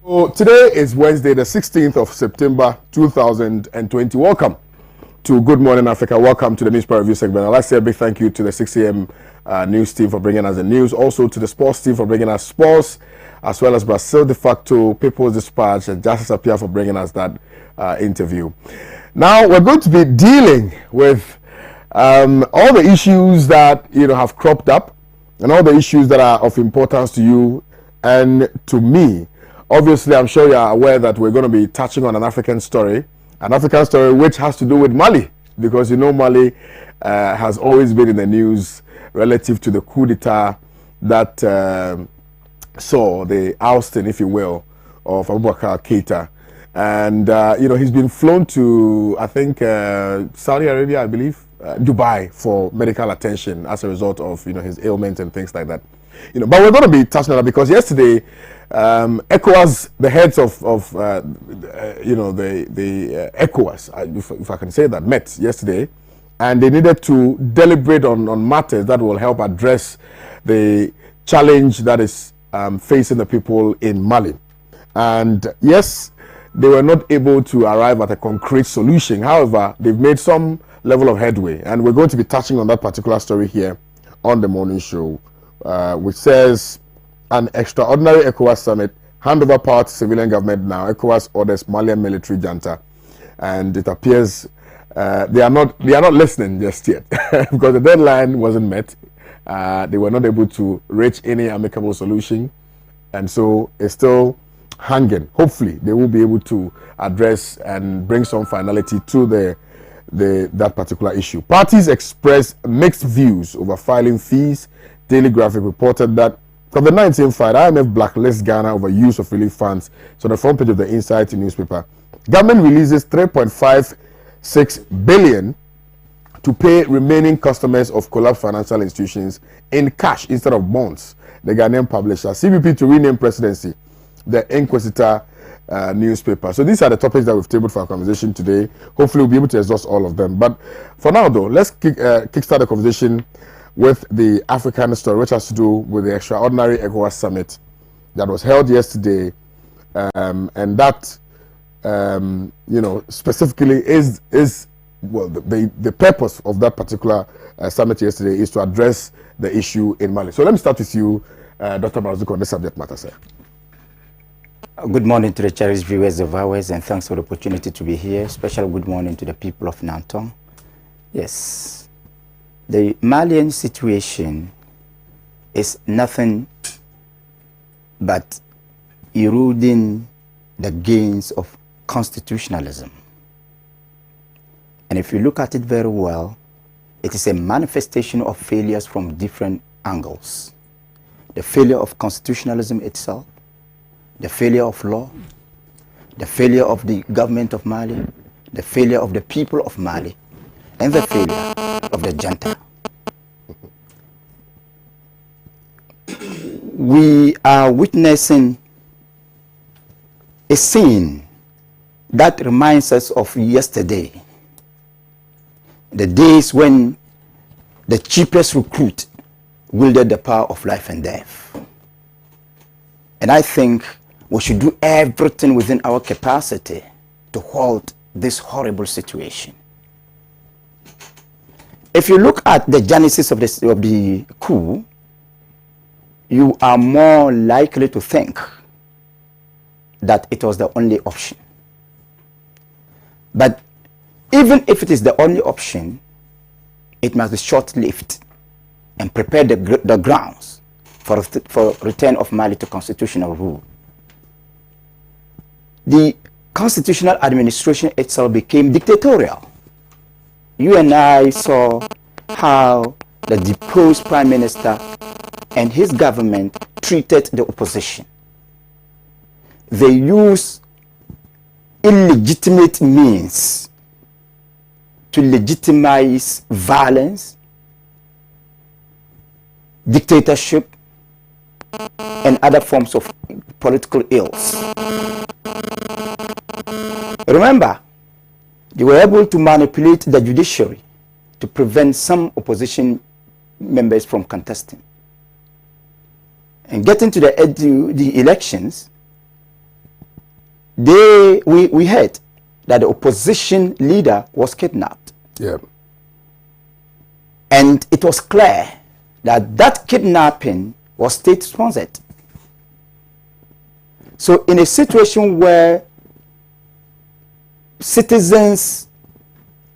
So today is Wednesday, the 16th of September, 2020. Welcome to Good Morning Africa. Welcome to the Newspaper Review segment. I'd like to say a big thank you to the 6 a.m. News team for bringing us the news. Also to the sports team for bringing us sports, as well as Brazil de facto, People's Dispatch, and Justice Appear for bringing us that interview. Now we're going to be dealing with all the issues that have cropped up, and all the issues that are of importance to you and to me. Obviously, I'm sure you are aware that we're going to be touching on an African story which has to do with Mali, because Mali has always been in the news relative to the coup d'etat that saw the ousting, if you will, of Abubakar Keita. And, he's been flown to, I think, Saudi Arabia, I believe, Dubai for medical attention as a result of, his ailments and things like that. But we're going to be touching on that because yesterday, ECOWAS, the heads of the ECOWAS, if I can say that, met yesterday, and they needed to deliberate on matters that will help address the challenge that is facing the people in Mali. And yes, they were not able to arrive at a concrete solution. However, they've made some level of headway, and we're going to be touching on that particular story here on the morning show, which says, an extraordinary ECOWAS summit, hand over power to civilian government now. ECOWAS orders Malian military junta, and it appears they are not listening just yet because the deadline wasn't met. They were not able to reach any amicable solution, and so it's still hanging. Hopefully, they will be able to address and bring some finality to that particular issue. Parties expressed mixed views over filing fees. Daily Graphic reported that COVID-19 fight, IMF blacklists Ghana over use of relief funds. So the front page of the Insight newspaper. Government releases 3.56 billion to pay remaining customers of collapsed financial institutions in cash instead of bonds. The Ghanaian publisher. CBP to rename presidency. The Inquisitor newspaper. So these are the topics that we've tabled for our conversation today. Hopefully we'll be able to exhaust all of them. But for now though, let's kickstart the conversation with the African story, which has to do with the extraordinary ECOWAS summit that was held yesterday, and that specifically is well, the purpose of that particular summit yesterday is to address the issue in Mali. So let me start with you, Dr. Marazuko, on this subject matter, sir. Good morning to the cherished viewers of ours, and thanks for the opportunity to be here. Special good morning to the people of Nantong. Yes. The Malian situation is nothing but eroding the gains of constitutionalism. And if you look at it very well, it is a manifestation of failures from different angles. The failure of constitutionalism itself, the failure of law, the failure of the government of Mali, the failure of the people of Mali, and the failure of the junta. We are witnessing a scene that reminds us of yesterday, the days when the cheapest recruit wielded the power of life and death. And I think we should do everything within our capacity to halt this horrible situation. If you look at the genesis of the coup, you are more likely to think that it was the only option. But even if it is the only option, it must be short-lived and prepare the grounds for return of Mali to constitutional rule. The constitutional administration itself became dictatorial. You and I saw how the deposed prime minister and his government treated the opposition. They used illegitimate means to legitimize violence, dictatorship, and other forms of political ills. Remember, they were able to manipulate the judiciary to prevent some opposition members from contesting. And getting to the elections, we heard that the opposition leader was kidnapped. Yeah. And it was clear that that kidnapping was state-sponsored. So in a situation where citizens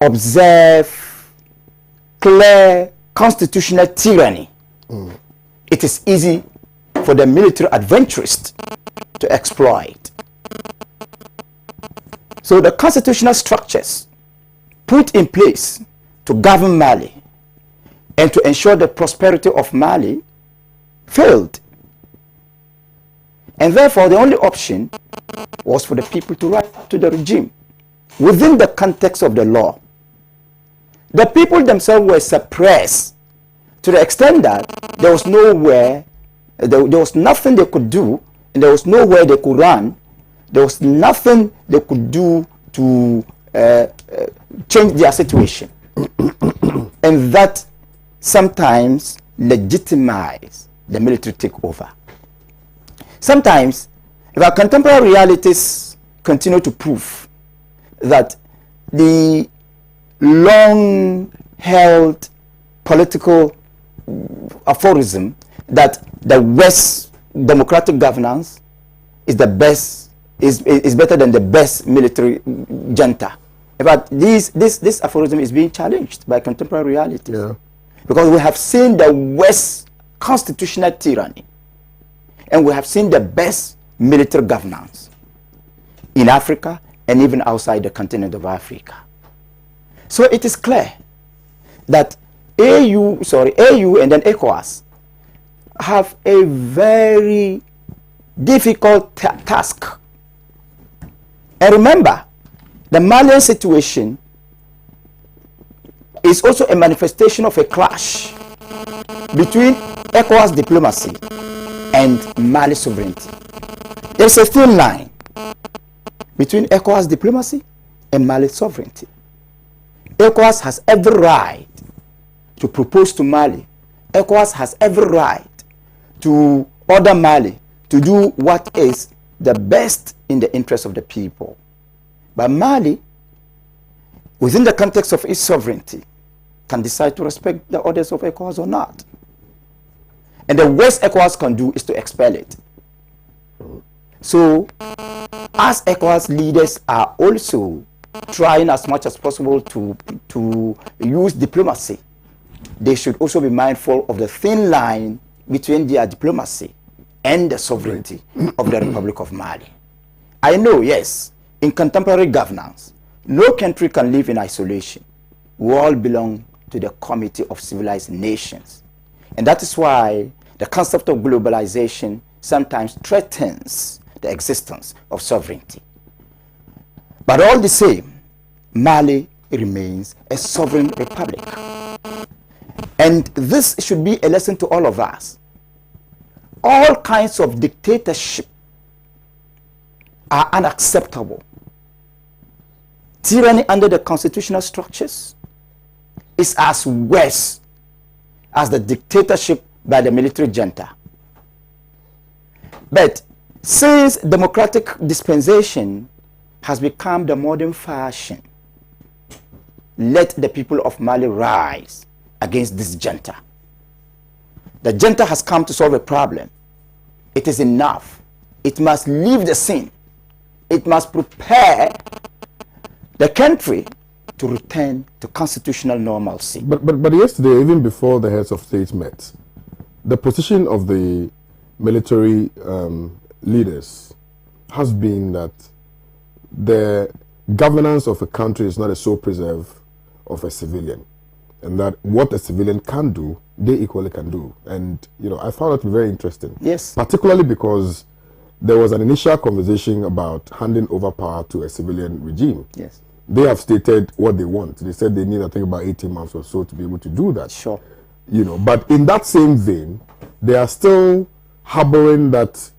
observe clear constitutional tyranny, it is easy for the military adventurist to exploit. So the constitutional structures put in place to govern Mali and to ensure the prosperity of Mali failed. And therefore, the only option was for the people to rise up to the regime within the context of the law. The people themselves were suppressed to the extent that there was nowhere, there was nothing they could do, and there was nowhere they could run. There was nothing they could do to change their situation. And that sometimes legitimized the military takeover. Sometimes, if our contemporary realities continue to prove that the long-held political aphorism that the West democratic governance is the best, is better than the best military junta. But this aphorism is being challenged by contemporary realities. Yeah. Because we have seen the West constitutional tyranny, and we have seen the best military governance in Africa and even outside the continent of Africa. So it is clear that AU and then ECOWAS have a very difficult task. And remember, the Malian situation is also a manifestation of a clash between ECOWAS diplomacy and Mali sovereignty. There's a thin line between ECOWAS diplomacy and Mali sovereignty. ECOWAS has every right to propose to Mali. ECOWAS has every right to order Mali to do what is the best in the interest of the people. But Mali, within the context of its sovereignty, can decide to respect the orders of ECOWAS or not. And the worst ECOWAS can do is to expel it. So, as ECOWAS leaders are also trying as much as possible to use diplomacy, they should also be mindful of the thin line between their diplomacy and the sovereignty of the Republic of Mali. I know, yes, in contemporary governance, no country can live in isolation. We all belong to the Community of Civilized Nations. And that is why the concept of globalization sometimes threatens the existence of sovereignty. But all the same, Mali remains a sovereign republic. And this should be a lesson to all of us. All kinds of dictatorship are unacceptable. Tyranny under the constitutional structures is as worse as the dictatorship by the military junta. But since democratic dispensation has become the modern fashion, let the people of Mali rise against this junta. The junta has come to solve a problem. It is enough. It must leave the scene. It must prepare the country to return to constitutional normalcy. But yesterday, even before the heads of state met, the position of the military leaders has been that the governance of a country is not a sole preserve of a civilian, and that what a civilian can do, they equally can do. And I found it very interesting. Yes. Particularly because there was an initial conversation about handing over power to a civilian regime. Yes. They have stated what they want. They said they need, I think, about 18 months or so to be able to do that. Sure. But in that same vein, they are still harboring that,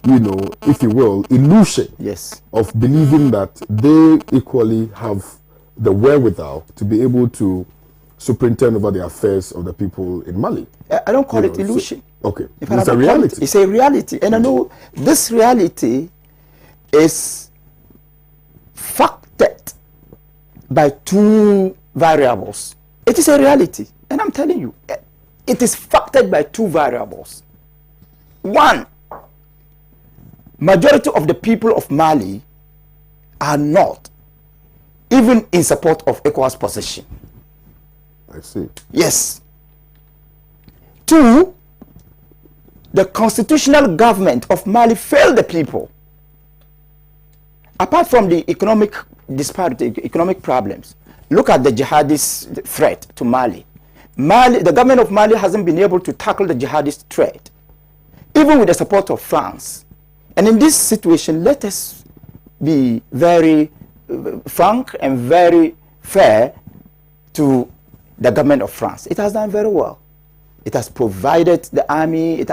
if you will, illusion Yes. of believing that they equally have the wherewithal to be able to superintend over the affairs of the people in Mali. I don't call it illusion. Okay, it's a reality. It's a reality. And I know this reality is by two variables. It is a reality, and I'm telling you, it is factored by two variables. One, majority of the people of Mali are not even in support of ECOWAS position. I see. Yes. Two, the constitutional government of Mali failed the people. Apart from the economic disparity, economic problems, look at the jihadist threat to Mali. The government of Mali hasn't been able to tackle the jihadist threat, even with the support of France. And in this situation, let us be very frank and very fair to the government of France. It has done very well. It has provided the army. It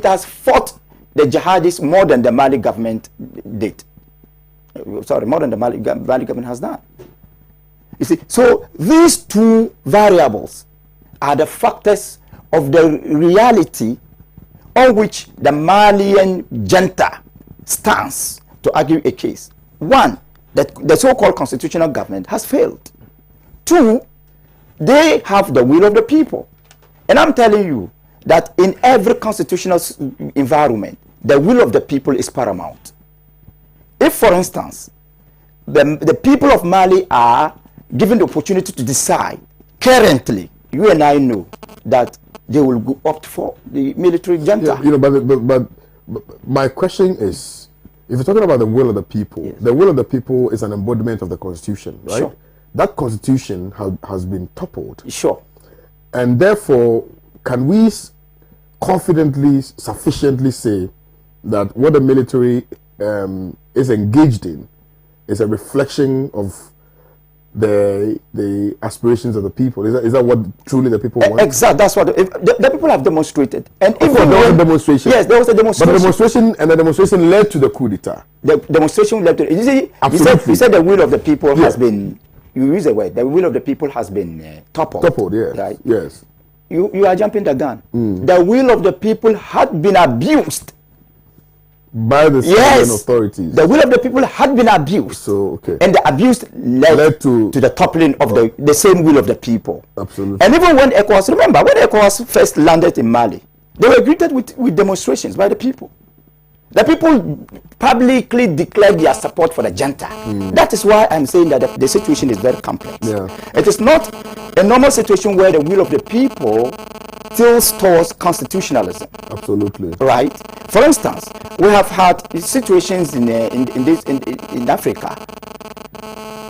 has fought the jihadists more than the Mali government did. Sorry, more than the Mali government has done. You see, so these two variables are the factors of the reality on which the Malian junta stands to argue a case. One, that the so-called constitutional government has failed. Two, they have the will of the people. And I'm telling you that in every constitutional environment, the will of the people is paramount. If, for instance, the people of Mali are given the opportunity to decide, currently, you and I know that they will go opt for the military junta. Yeah, but my question is, if you're talking about the will of the people, yes, the will of the people is an embodiment of the constitution, right? Sure. That constitution has been toppled. Sure. And therefore, can we confidently, sufficiently say that what the military is engaged in is a reflection of the aspirations of the people? Is that what truly the people want? Exactly. That's what the people have demonstrated. And even there was a demonstration. Yes, there was a demonstration. But the demonstration led to the coup d'etat. The demonstration led to. You see, absolutely. You said the will of the people has been. You use the word. The will of the people has been toppled. Toppled, yes. Right? Yes. You are jumping the gun. The will of the people had been abused by the civilian authorities. The will of the people had been abused. So, okay. And the abuse led to the toppling of the same will of the people. Absolutely. And even when ECOWAS, remember, when ECOWAS first landed in Mali, they were greeted with demonstrations by the people. The people publicly declared their support for the junta. That is why I'm saying that the situation is very complex. Yeah. It is not a normal situation where the will of the people tilts towards constitutionalism. Absolutely. Right. For instance, we have had situations in Africa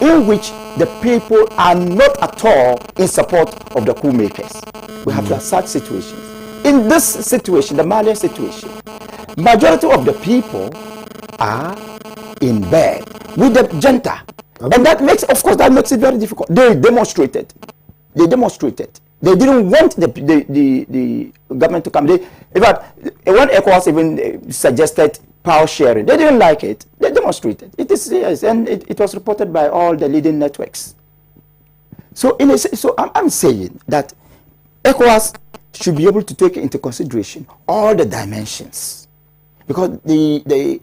in which the people are not at all in support of the coup makers. We have had such situations. In this situation, the Malian situation, majority of the people are in bed with the junta. And that makes, of course, that makes it very difficult. They demonstrated. They didn't want the government to come. In fact, when ECOWAS even suggested power sharing, they didn't like it. They demonstrated. It is serious, and it was reported by all the leading networks. So I'm saying that ECOWAS should be able to take into consideration all the dimensions, because the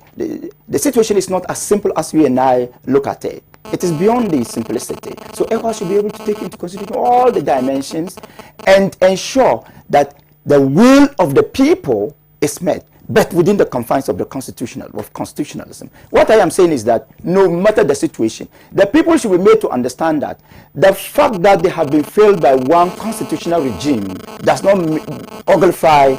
situation is not as simple as you and I look at it. It is beyond the simplicity. So ECOWAS should be able to take into consideration all the dimensions and ensure that the will of the people is met, but within the confines of constitutionalism. What I am saying is that no matter the situation, the people should be made to understand that the fact that they have been failed by one constitutional regime does not nullify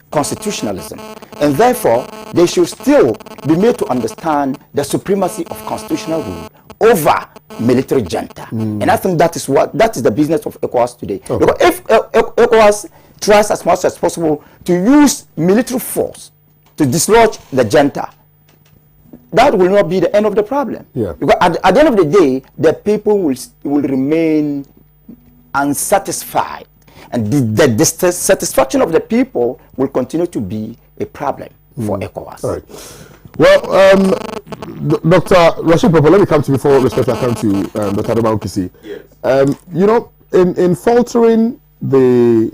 constitutionalism. And therefore, they should still be made to understand the supremacy of constitutional rule over military junta. And I think that is the business of ECOWAS today. Okay. Because if ECOWAS tries as much as possible to use military force to dislodge the junta, that will not be the end of the problem. Yeah. Because at the end of the day, the people will remain unsatisfied, and the dissatisfaction of the people will continue to be a problem for ECOWAS. All right. Well, Dr. Rashid Popo, let me come to you before respect. I come to Dr. Adama Ukisi. Yes. You know, in faltering the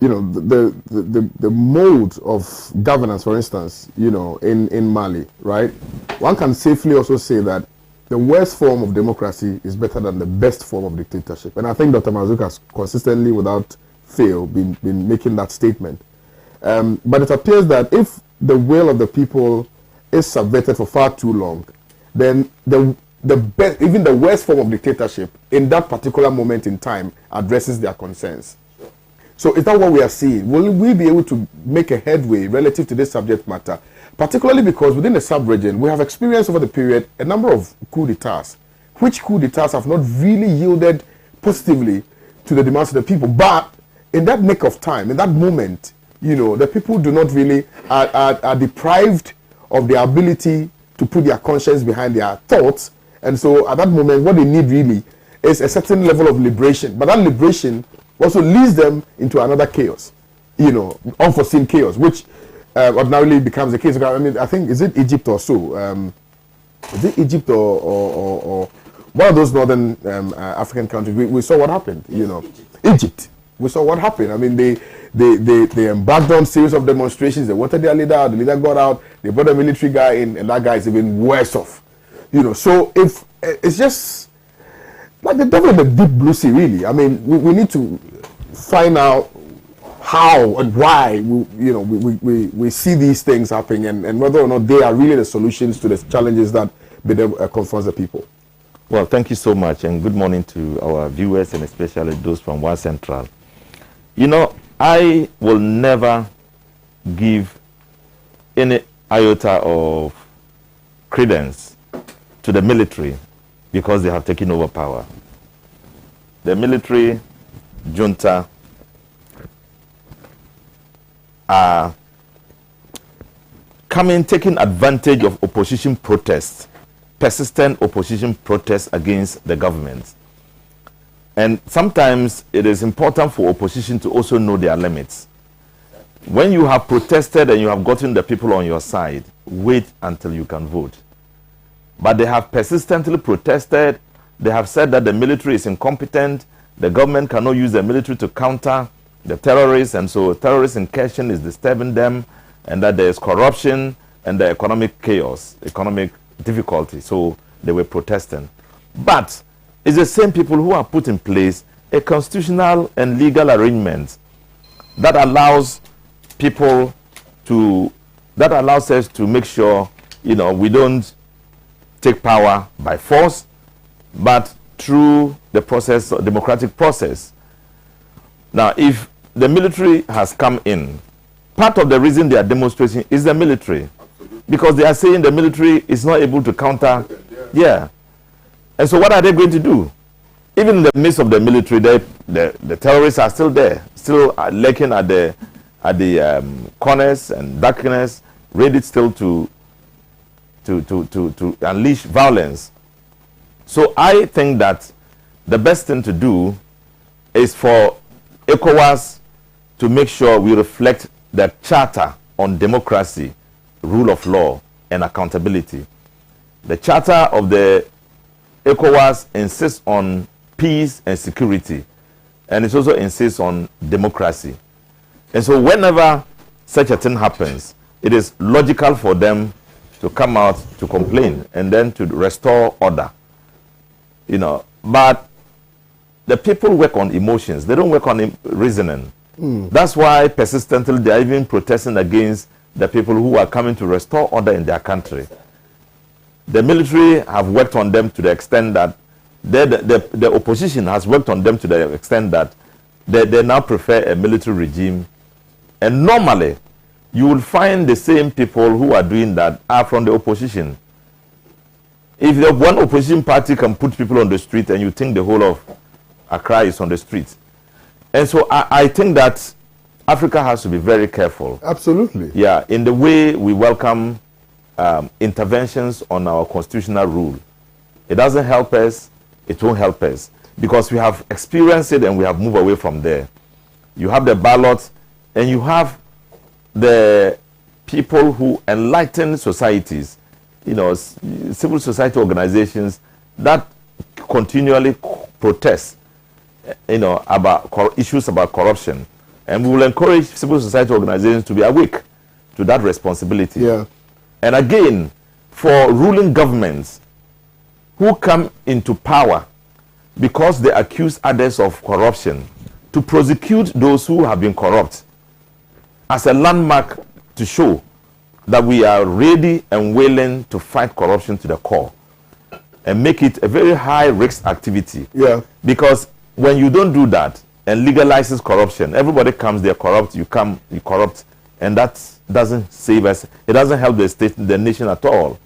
you know, the mode of governance, for instance, you know, in Mali, right? One can safely also say that the worst form of democracy is better than the best form of dictatorship. And I think Dr. Mazuka has consistently, without fail, been making that statement. But it appears that if the will of the people is subverted for far too long, then the best, even the worst form of dictatorship in that particular moment in time addresses their concerns. So is that what we are seeing? Will we be able to make a headway relative to this subject matter? Particularly because within the sub-region, we have experienced over the period a number of coup d'etats, which coup d'etats have not really yielded positively to the demands of the people. But in that nick of time, in that moment, you know, the people do not really, are deprived of the ability to put their conscience behind their thoughts. And so at that moment, what they need really is a certain level of liberation. But that liberation also leads them into another chaos, you know, unforeseen chaos, which ordinarily becomes the case. I mean, I think, is it Egypt or so? Is it Egypt or one of those northern African countries? We saw what happened, you know. Egypt. We saw what happened. I mean, they embarked on series of demonstrations. They wanted their leader out. The leader got out. They brought a military guy in, and that guy is even worse off. You know, so if it's just like the devil in the deep blue sea, really. I mean, we need to find out how and why we see these things happening, and whether or not they are really the solutions to the challenges that confronts the people. Well, thank you so much, and good morning to our viewers, and especially those from One Central. You know, I will never give any iota of credence to the military because they have taken over power. The military junta are taking advantage of opposition protests, persistent opposition protests against the government. And sometimes it is important for opposition to also know their limits. When you have protested and you have gotten the people on your side, wait until you can vote. But they have persistently protested. They have said that the military is incompetent. The government cannot use the military to counter the terrorists, and so terrorist incursion is disturbing them, and that there is corruption and the economic chaos, economic difficulty. So they were protesting. But it's the same people who have put in place a constitutional and legal arrangement that allows people to, that allows us to make sure, you know, we don't take power by force, but through the process, democratic process. Now, if the military has come in, part of the reason they are demonstrating is the military. Because they are saying the military is not able to counter. Yeah. And so what are they going to do? Even in the midst of the military, the terrorists are still there, still lurking at the corners and darkness, ready still to unleash violence. So I think that the best thing to do is for ECOWAS to make sure we reflect the Charter on Democracy, Rule of Law, and Accountability. The Charter of the ECOWAS insists on peace and security, and it also insists on democracy. And so whenever such a thing happens, it is logical for them to come out to complain and then to restore order. You know, but the people work on emotions. They don't work on reasoning. That's why persistently they are even protesting against the people who are coming to restore order in their country. The military have worked on them to the extent that the opposition has worked on them to the extent that they now prefer a military regime. And normally, you will find the same people who are doing that are from the opposition. If the one opposition party can put people on the street and you think the whole of Accra is on the street. And so I think that Africa has to be very careful. Absolutely. Yeah, in the way we welcome interventions on our constitutional rule. It doesn't help us, it won't help us. Because we have experienced it and we have moved away from there. You have the ballot and you have the people who enlighten societies, you know, civil society organizations that continually protest, you know, about issues about corruption. And we will encourage civil society organizations to be awake to that responsibility. Yeah. And again, for ruling governments who come into power because they accuse others of corruption, to prosecute those who have been corrupt as a landmark to show that we are ready and willing to fight corruption to the core and make it a very high risk activity. Yeah. Because when you don't do that and legalizes corruption, everybody comes, they're corrupt, you come, you corrupt, and that doesn't save us. It doesn't help the state, the nation at all.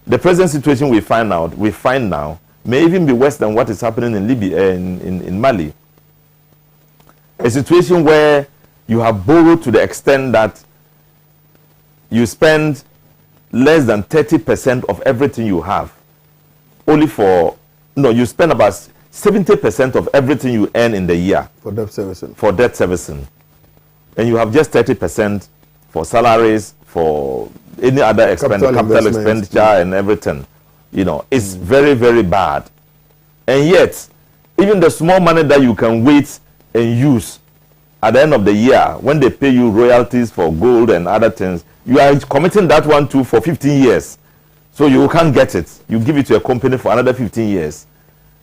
The present situation we find now may even be worse than what is happening in Libya, in Mali. A situation where you have borrowed to the extent that you spend less than 30% of everything you have. You spend about 70% of everything you earn in the year. For debt servicing. For debt servicing. And you have just 30% for salaries, for any other capital expenditure and everything. It's very, very bad. And yet, even the small money that you can wait and use at the end of the year, when they pay you royalties for gold and other things, you are committing that one too for 15 years. So you can't get it. You give it to a company for another 15 years.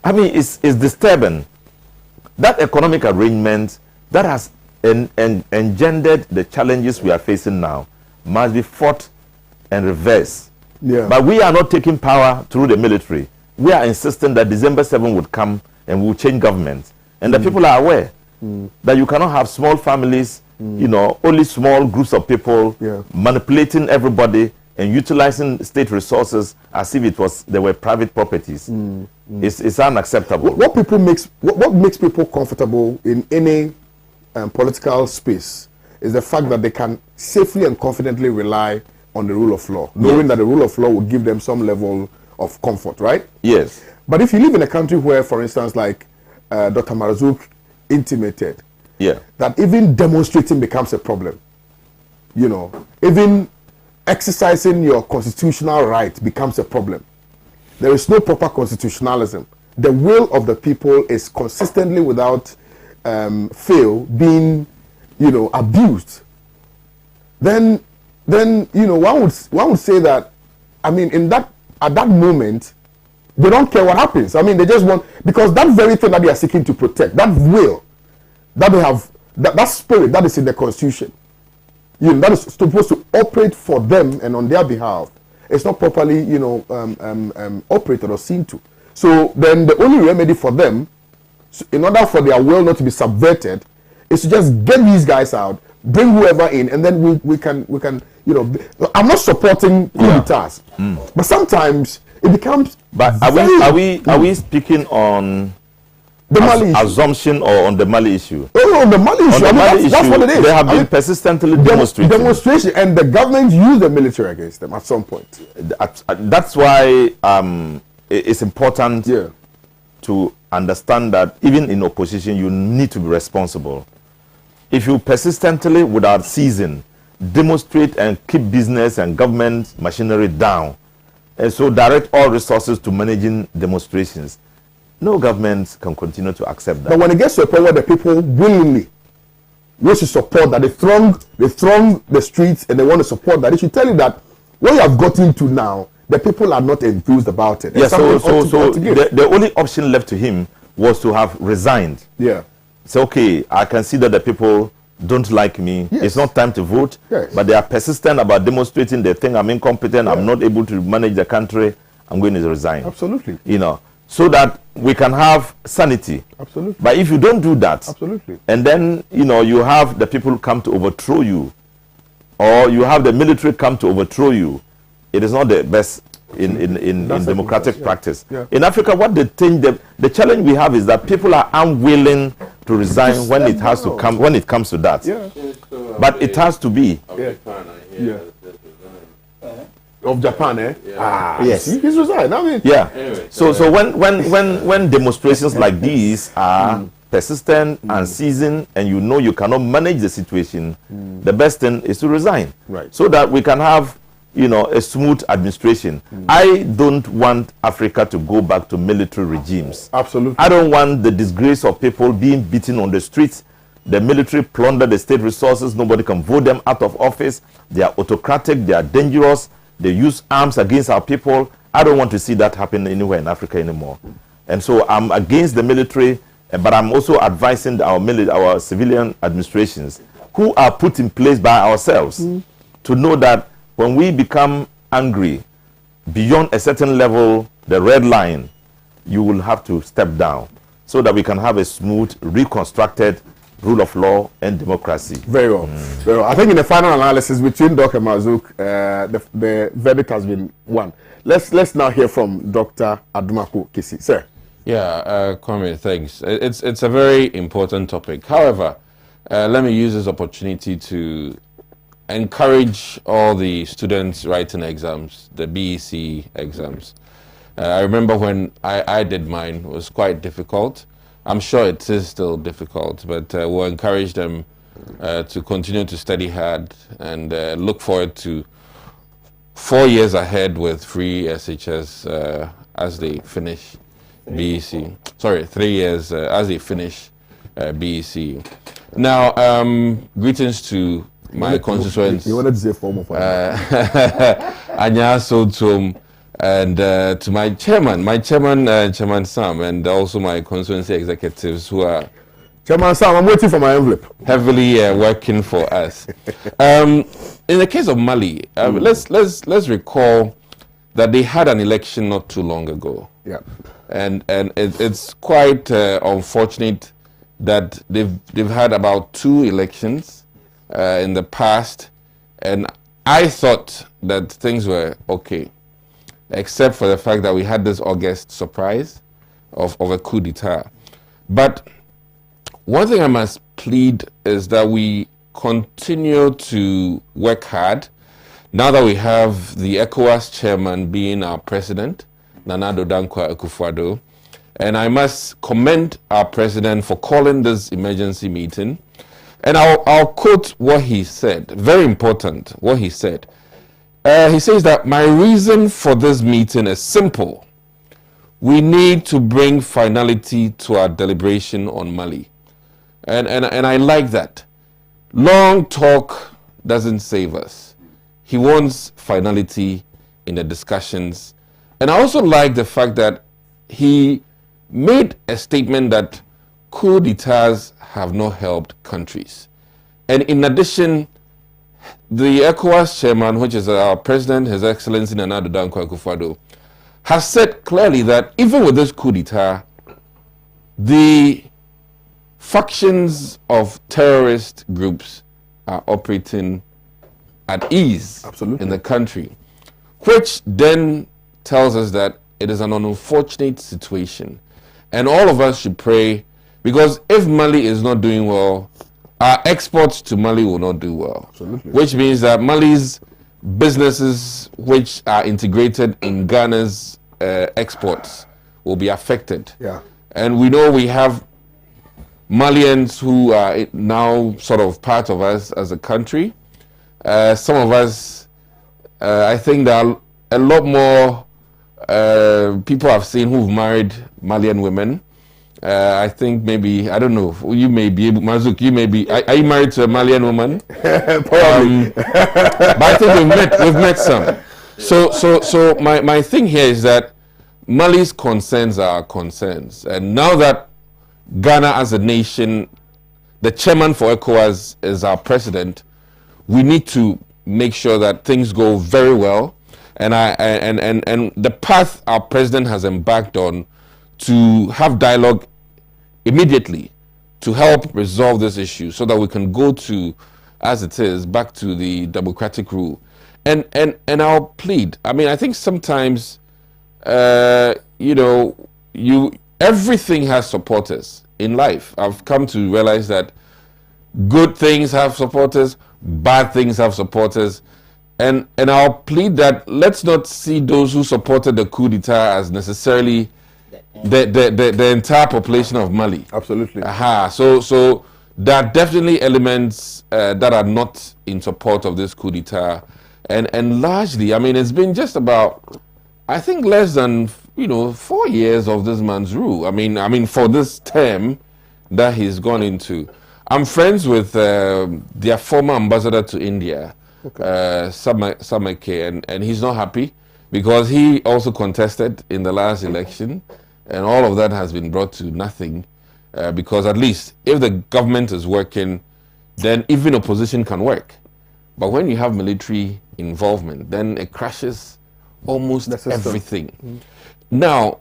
I mean, it's disturbing. That economic arrangement that has engendered the challenges we are facing now must be fought and reversed. Yeah. But we are not taking power through the military. We are insisting that December 7 would come and we will change government. And the people are aware that you cannot have small families, only small groups of people manipulating everybody and utilizing state resources as if they were private properties. It's unacceptable. What makes people comfortable in any political space is the fact that they can safely and confidently rely on the rule of law, knowing that the rule of law would give them some level of comfort, right? Yes. But if you live in a country where, for instance, like Dr. Marzouk intimated, that even demonstrating becomes a problem, even exercising your constitutional right becomes a problem. There is no proper constitutionalism. The will of the people is consistently, without fail, being, abused. Then one would say that, I mean, at that moment, they don't care what happens. I mean, they just want, because that very thing that they are seeking to protect, that will, that they have, that spirit that is in the Constitution, that is supposed to operate for them and on their behalf, it's not properly, operated or seen to. So then the only remedy for them, in order for their will not to be subverted, is to just get these guys out, bring whoever in, and then we can I'm not supporting coup d'etats, but sometimes it becomes. But are we speaking on the Mali assumption or on the Mali issue? Oh, the Mali issue. That's what it is. They have been persistently demonstrating. Demonstration, and the government used the military against them at some point. That's why it's important to understand that even in opposition, you need to be responsible. If you persistently, without ceasing, demonstrate and keep business and government machinery down, and so direct all resources to managing demonstrations, no government can continue to accept that. But when it gets to a point where the people willingly wish to support that, they throng the streets and they want to support that, it should tell you that what you have gotten to now, the people are not enthused about it. Yes, so the only option left to him was to have resigned. Yeah. So, okay, I can see that the people don't like me. Yes. It's not time to vote. Yes. But they are persistent about demonstrating. They think I'm incompetent. I'm not able to manage the country. I'm going to resign. Absolutely. So that we can have sanity. Absolutely. But if you don't do that, absolutely, and then you have the people come to overthrow you, or you have the military come to overthrow you, it is not the best in democratic practice. Yeah. In Africa, what the challenge we have is that people are unwilling to resign when it has to come, when it comes to that. Yeah. But it has to be. Of Japan, eh? Yeah. Yes. He's resigned. I mean, yeah. Anyway, so when demonstrations like these are persistent and seasoned, and you cannot manage the situation, the best thing is to resign. Right. So that we can have a smooth administration. I don't want Africa to go back to military regimes. Absolutely. I don't want the disgrace of people being beaten on the streets The military plunder the state resources. Nobody can vote them out of office. They are autocratic. They are dangerous. They use arms against our people. I don't want to see that happen anywhere in Africa anymore. And so I'm against the military, but I'm also advising our civilian administrations who are put in place by ourselves to know that when we become angry beyond a certain level, the red line, you will have to step down so that we can have a smooth, reconstructed rule of law and democracy. Very well. Very well. I think in the final analysis between Dr. Mazouk, the verdict has been won. Let's now hear from Dr. Adumaku Kisi. Sir. Yeah, Kwame, thanks. It's a very important topic. However, let me use this opportunity to encourage all the students writing exams, the BEC exams. I remember when I did mine, it was quite difficult. I'm sure it is still difficult, but we'll encourage them to continue to study hard and look forward to 4 years ahead with free SHS as they finish BEC. Sorry, 3 years as they finish BEC. Now, greetings to my constituents. You wanted to say form of Anya Sotum, and to my chairman Sam, and also my constituency executives who are Chairman Sam, I'm waiting for my envelope. Heavily working for us. In the case of Mali, let's recall that they had an election not too long ago. Yeah. And it's quite unfortunate that they've had about 2 elections in the past, and I thought that things were okay, except for the fact that we had this August surprise of a coup d'etat. But one thing I must plead is that we continue to work hard now that we have the ECOWAS chairman being our president, Nana Addo Dankwa Akufo-Addo. And I must commend our president for calling this emergency meeting. And I'll quote what he said. Very important, what he said. He says that my reason for this meeting is simple. We need to bring finality to our deliberation on Mali. And I like that. Long talk doesn't save us. He wants finality in the discussions. And I also like the fact that he made a statement that coup d'etats have not helped countries. And in addition, the ECOWAS chairman, which is our president, His Excellency Nana Addo Dankwa Akufo-Addo, has said clearly that even with this coup d'etat, the factions of terrorist groups are operating at ease in the country, which then tells us that it is an unfortunate situation. And all of us should pray, because if Mali is not doing well, our exports to Mali will not do well. Absolutely. Which means that Mali's businesses which are integrated in Ghana's exports will be affected. Yeah. And we know we have Malians who are now sort of part of us as a country. Some of us, I think there are a lot more people I've seen who've married Malian women. I think maybe, I don't know, you may be able, Mazouk, you may be, are you married to a Malian woman? Probably. But I think we've met some. So my thing here is that Mali's concerns are our concerns. And now that Ghana as a nation, the chairman for ECOWAS is our president, we need to make sure that things go very well. And the path our president has embarked on to have dialogue immediately to help resolve this issue so that we can go to, as it is, back to the democratic rule. And I'll plead. I mean, I think sometimes, everything has supporters in life. I've come to realize that good things have supporters, bad things have supporters. And I'll plead that let's not see those who supported the coup d'etat as necessarily the entire population of Mali. Absolutely. So there are definitely elements that are not in support of this coup d'etat. And largely, I mean, it's been just about, I think, less than 4 years of this man's rule. I mean, for this term that he's gone into, I'm friends with their former ambassador to India, Samake, and he's not happy because he also contested in the last election, and all of that has been brought to nothing because at least if the government is working, then even opposition can work. But when you have military involvement, then it crashes almost everything. Now,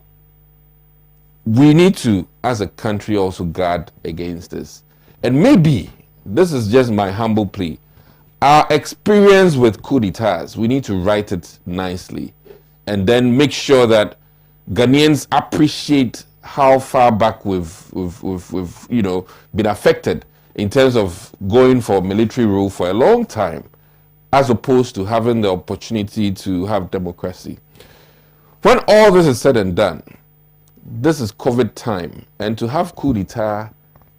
we need to, as a country, also guard against this. And maybe, this is just my humble plea, our experience with coup d'etats, we need to write it nicely and then make sure that Ghanaians appreciate how far back we've been affected in terms of going for military rule for a long time, as opposed to having the opportunity to have democracy. When all this is said and done, this is COVID time, and to have coup d'etat,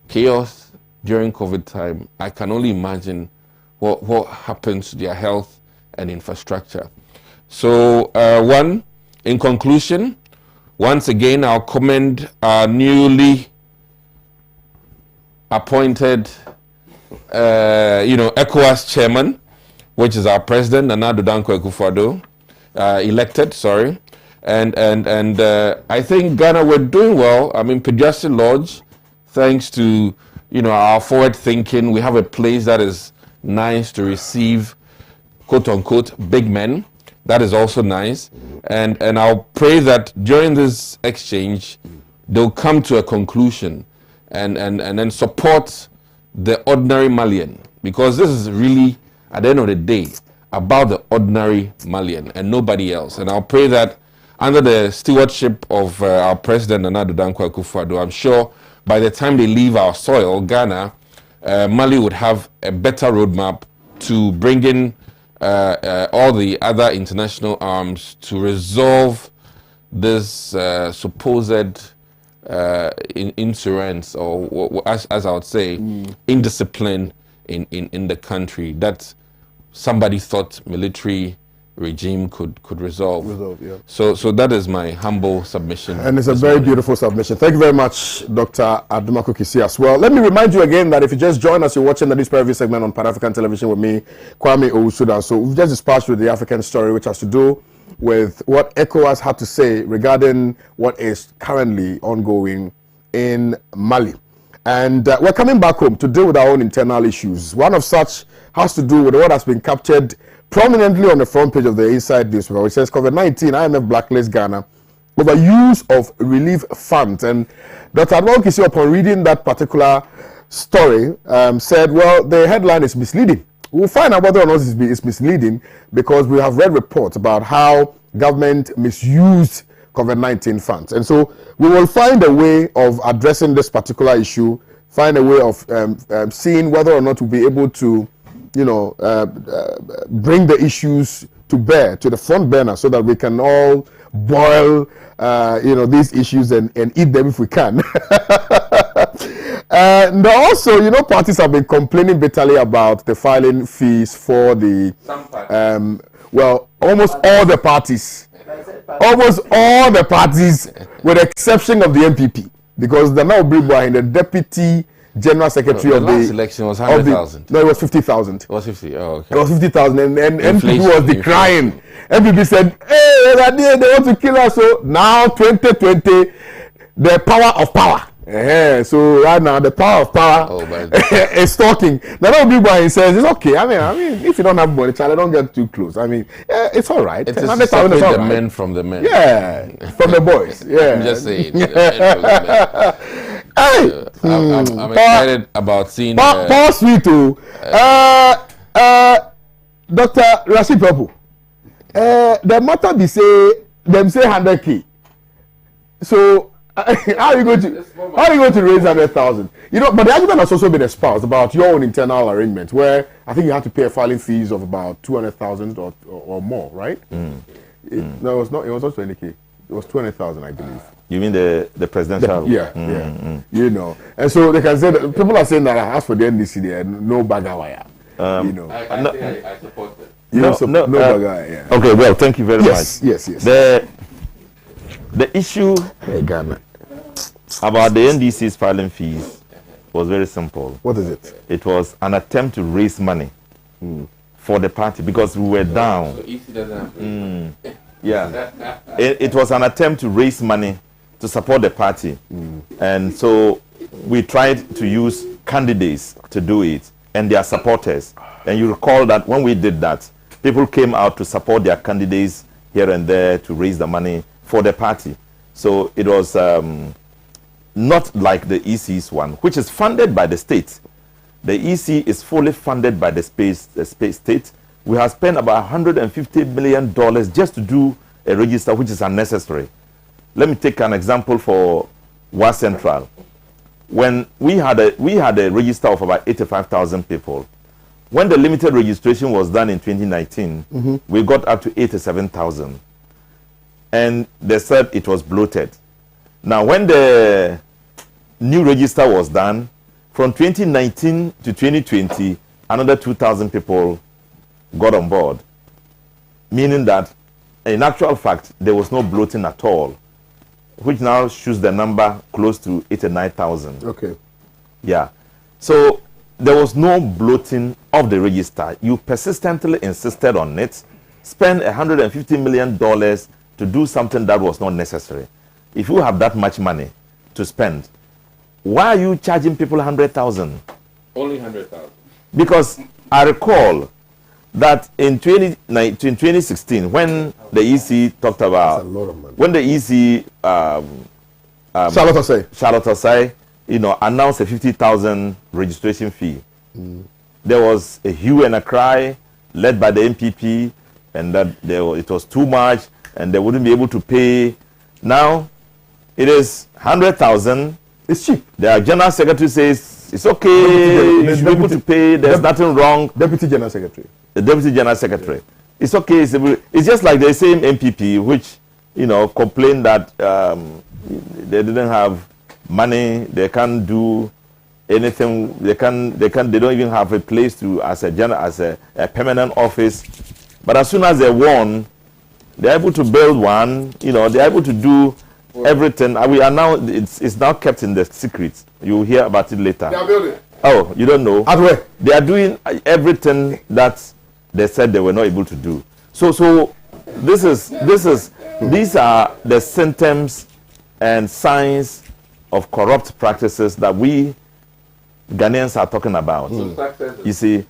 chaos during COVID time, I can only imagine what happens to their health and infrastructure. So, in conclusion, once again, I'll commend our newly appointed, ECOWAS chairman, which is our president, Nana Addo Dankwa Akufo-Addo, elected, sorry. And I think Ghana, we're doing well. I mean, Pedestrian Lodge, thanks to, our forward thinking, we have a place that is nice to receive, quote unquote, big men. That is also nice. And I'll pray that during this exchange, they'll come to a conclusion and then support the ordinary Malian, because this is really, at the end of the day, about the ordinary Malian and nobody else. And I'll pray that under the stewardship of our president, Nana Addo Dankwa Akufo-Addo, I'm sure by the time they leave our soil, Ghana, Mali would have a better roadmap to bring in all the other international arms to resolve this supposed insurance, or as I would say, indiscipline in the country that somebody thought military regime could resolve. Yeah. So that is my humble submission. And it's a very beautiful submission. Thank you very much, Dr. Adomako Kisi, as well. Let me remind you again that if you just join us, you're watching the Newspaper Review segment on Pan-African Television with me, Kwame Owusu Danso. We've just dispatched with the African story, which has to do with what ECOWAS had to say regarding what is currently ongoing in Mali. And we're coming back home to deal with our own internal issues. One of such has to do with what has been captured prominently on the front page of the Inside newspaper, which says COVID-19, IMF blacklists Ghana over use of relief funds. And Dr. Adomako Kisi, upon reading that particular story, said, well, the headline is misleading. We'll find out whether or not it's misleading, because we have read reports about how government misused COVID-19 funds. And so we will find a way of addressing this particular issue, find a way of seeing whether or not we'll be able to bring the issues to bear, to the front burner, so that we can all boil, these issues and eat them if we can. And also, parties have been complaining bitterly about the filing fees for the, almost all the parties, with the exception of the MPP, because the now Bribwa, the deputy General Secretary of the last election was 100,000. No, it was 50,000. It was 50. Oh, okay. It was 50,000, and MPP was decrying. MPP said, "Hey, they want to kill us." So now, 2020, the power of power. So right now, the power of power is talking. Now, that big boy says it's okay. I mean, if you don't have money, child, don't get too close. I mean, it's all right. It is to separate the men from the men. Yeah, from the boys. Yeah, I'm just saying. The men from the men. Hey, I'm excited about seeing. Power sweet too. Dr. Rashid Papu. The matter be say 100K. So how are you going to raise 100,000? But the argument has also been espoused about your own internal arrangement, where I think you have to pay a filing fees of about 200,000 or more, right? No, it was not. It was not 20K. It was 200,000, I believe. You mean the presidential? Yeah. And so they can say that people are saying that as for the NDC, there no bagawaya. I support it. No bagawaya. Yeah. Okay, well, thank you very much. Yes. The issue about the NDC's filing fees was very simple. What is it? It was an attempt to raise money for the party because we were down. Yeah. It was an attempt to raise money to support the party. And so we tried to use candidates to do it and their supporters. And you recall that when we did that, people came out to support their candidates here and there to raise the money for the party. So it was not like the EC's one, which is funded by the state. The EC is fully funded by the space state. We have spent about $150 million just to do a register, which is unnecessary. Let me take an example for Wa Central. When we had a register of about 85,000 people. When the limited registration was done in 2019, we got up to 87,000. And they said it was bloated. Now, when the new register was done, from 2019 to 2020, another 2,000 people got on board, meaning that in actual fact, there was no bloating at all, which now shows the number close to 89,000. Okay. Yeah. So there was no bloating of the register. You persistently insisted on it, spent $150 million to do something that was not necessary. If you have that much money to spend, why are you charging people 100,000? Only 100,000. Because I recall that in 2016, when the EC talked about, That's a lot of money. when the EC Charlotte Osai, announced a 50,000 registration fee, there was a hue and a cry led by the MPP, and that it was too much, and they wouldn't be able to pay. Now, it is 100,000. It's cheap. The general secretary says it's okay. You should be able to pay. There's nothing wrong. Deputy General Secretary. The deputy general secretary. It's okay. It's just like the same MPP which complained that they didn't have money. They can't do anything. They don't even have a place to as a permanent office. But as soon as they won, they're able to build one. They're able to do everything. We are now. It's now kept in the secret. You'll hear about it later. They are building. Oh, you don't know? At where? They are doing everything that they said they were not able to do. So these are the symptoms and signs of corrupt practices that we Ghanaians are talking about. You see,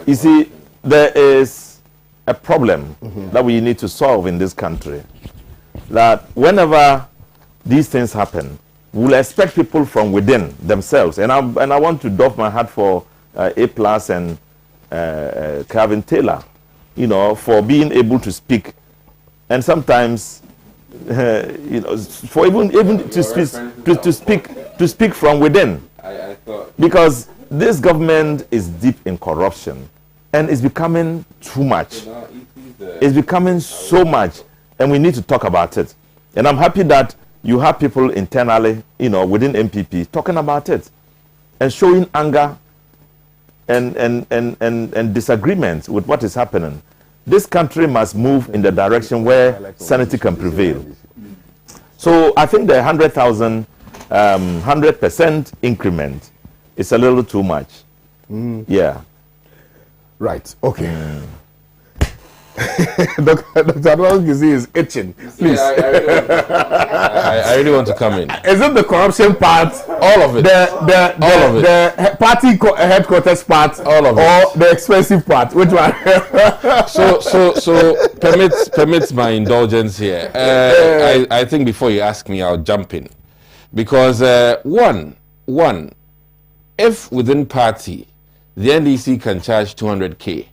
you see, there is a problem that we need to solve in this country. That whenever these things happen, we'll expect people from within themselves. And I want to doff my hat for A+ and Calvin Taylor, for being able to speak, and sometimes, for even to speak from within. I thought, because this government is deep in corruption, and it's becoming too much. It's becoming so much, and we need to talk about it. And I'm happy that you have people internally, within MPP, talking about it and showing anger and disagreement with what is happening. This country must move in the direction where sanity can prevail. So I think the 100,000, 100% increment is a little too much. Yeah. Right. Okay. Dr. Adwan Gizi is itching. Please. I really want to come in. Is it the corruption part? All of it. All of it. The party headquarters part? All of it. Or the expensive part? Which one? So permits my indulgence here. I think before you ask me, I'll jump in. Because one, if within party, the NDC can charge 200K,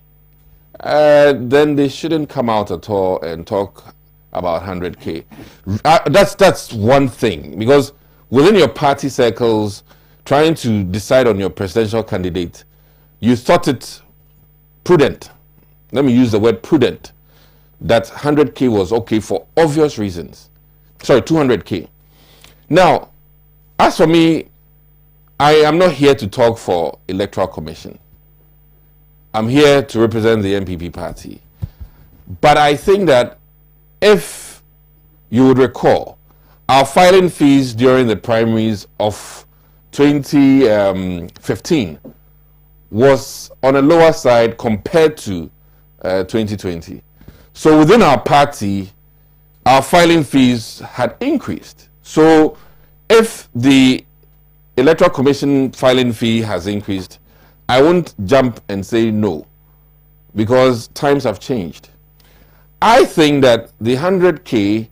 then they shouldn't come out at all and talk about 100K. That's one thing, because within your party circles, trying to decide on your presidential candidate, you thought it prudent, let me use the word prudent, that 100K was okay for obvious reasons. Sorry, 200K. Now, as for me, I am not here to talk for Electoral Commission. I'm here to represent the MPP party. But I think that if you would recall, our filing fees during the primaries of 2015 was on a lower side compared to 2020. So within our party, our filing fees had increased. So if the Electoral Commission filing fee has increased, I won't jump and say no, because times have changed. I think that the 100K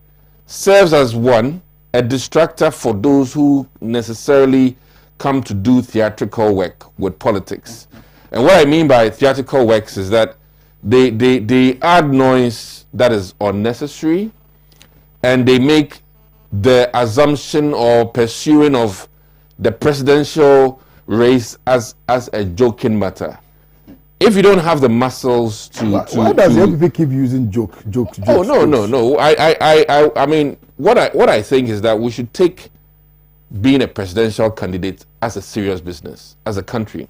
serves as one, a distractor for those who necessarily come to do theatrical work with politics. And what I mean by theatrical works is that they add noise that is unnecessary, and they make the assumption or pursuing of the presidential race as a joking matter. If you don't have the muscles to... Why does the LPP keep using joke? Oh, no. I mean, what I think is that we should take being a presidential candidate as a serious business, as a country.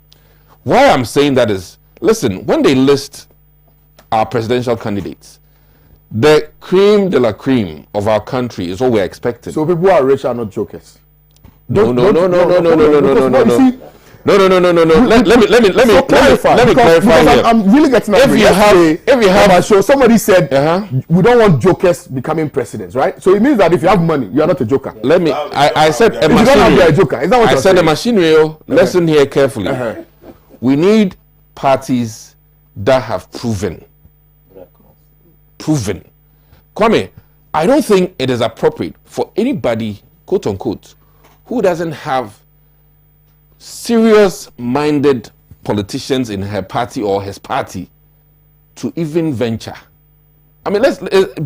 Why I'm saying that is, listen, when they list our presidential candidates, the cream de la cream of our country is what we're expecting. So people who are rich are not jokers. No. Let me clarify here. I'm really getting angry. If you have show, somebody said we don't want jokers becoming presidents, right? So it means that if you have money, you are not a joker. I said a machinery. You don't have to be a joker. Is that what I said? A machinery. Listen here carefully. We need parties that have proven. Kwame, I don't think it is appropriate for anybody, quote unquote, who doesn't have serious-minded politicians in her party or his party to even venture. I mean,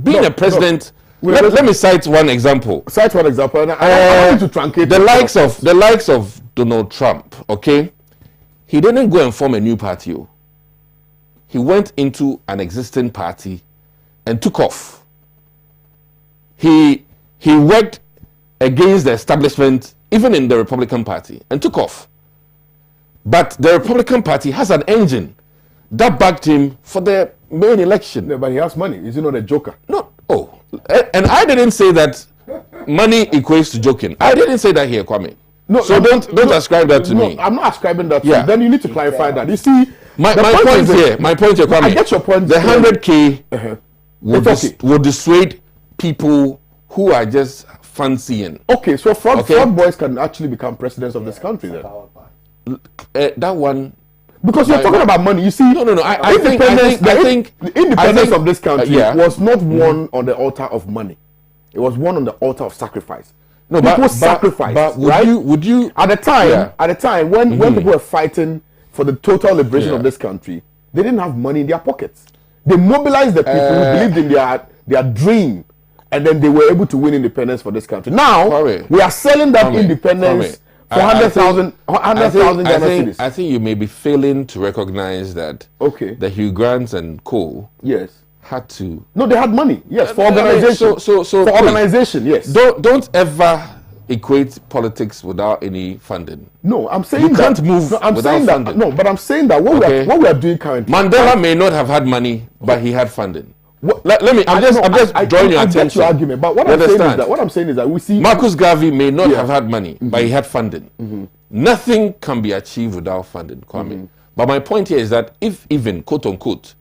being a president. Let me cite one example. I want you to truncate the likes of Donald Trump. Okay, he didn't go and form a new party. He went into an existing party and took off. He worked against the establishment, even in the Republican Party, and took off. But the Republican Party has an engine that backed him for the main election. No, but he has money. Is he not a joker? No. Oh, and I didn't say that money equates to joking. I didn't say that here, Kwame. No, so don't ascribe that to me. I'm not ascribing that to you. Then you need to clarify that. You see, my point here, Kwame. I get your point. The 100K will dissuade people who are just fancying. Okay, so fraud boys can actually become presidents of this country then. That one, because you're talking about money. You see, no. I think the independence of this country was not won on the altar of money. It was won on the altar of sacrifice. No, people sacrificed. But would you at the time when people were fighting for the total liberation of this country, they didn't have money in their pockets. They mobilized the people who believed in their dream, and then they were able to win independence for this country. Now we are selling that independence for 100,000 cedis. I think you may be failing to recognize that the Hugh Grants and co. had to. No, they had money. Yes, for organization. For organization, yes. Don't ever equate politics without any funding. No, I'm saying you can't move without funding. No, but I'm saying that what we are doing currently. Mandela may not have had money, but he had funding. I'm just drawing your attention. I get your argument, but what I'm saying is that we see Marcus Garvey may not have had money, but he had funding. Nothing can be achieved without funding, Kwame. But my point here is that if even, quote unquote,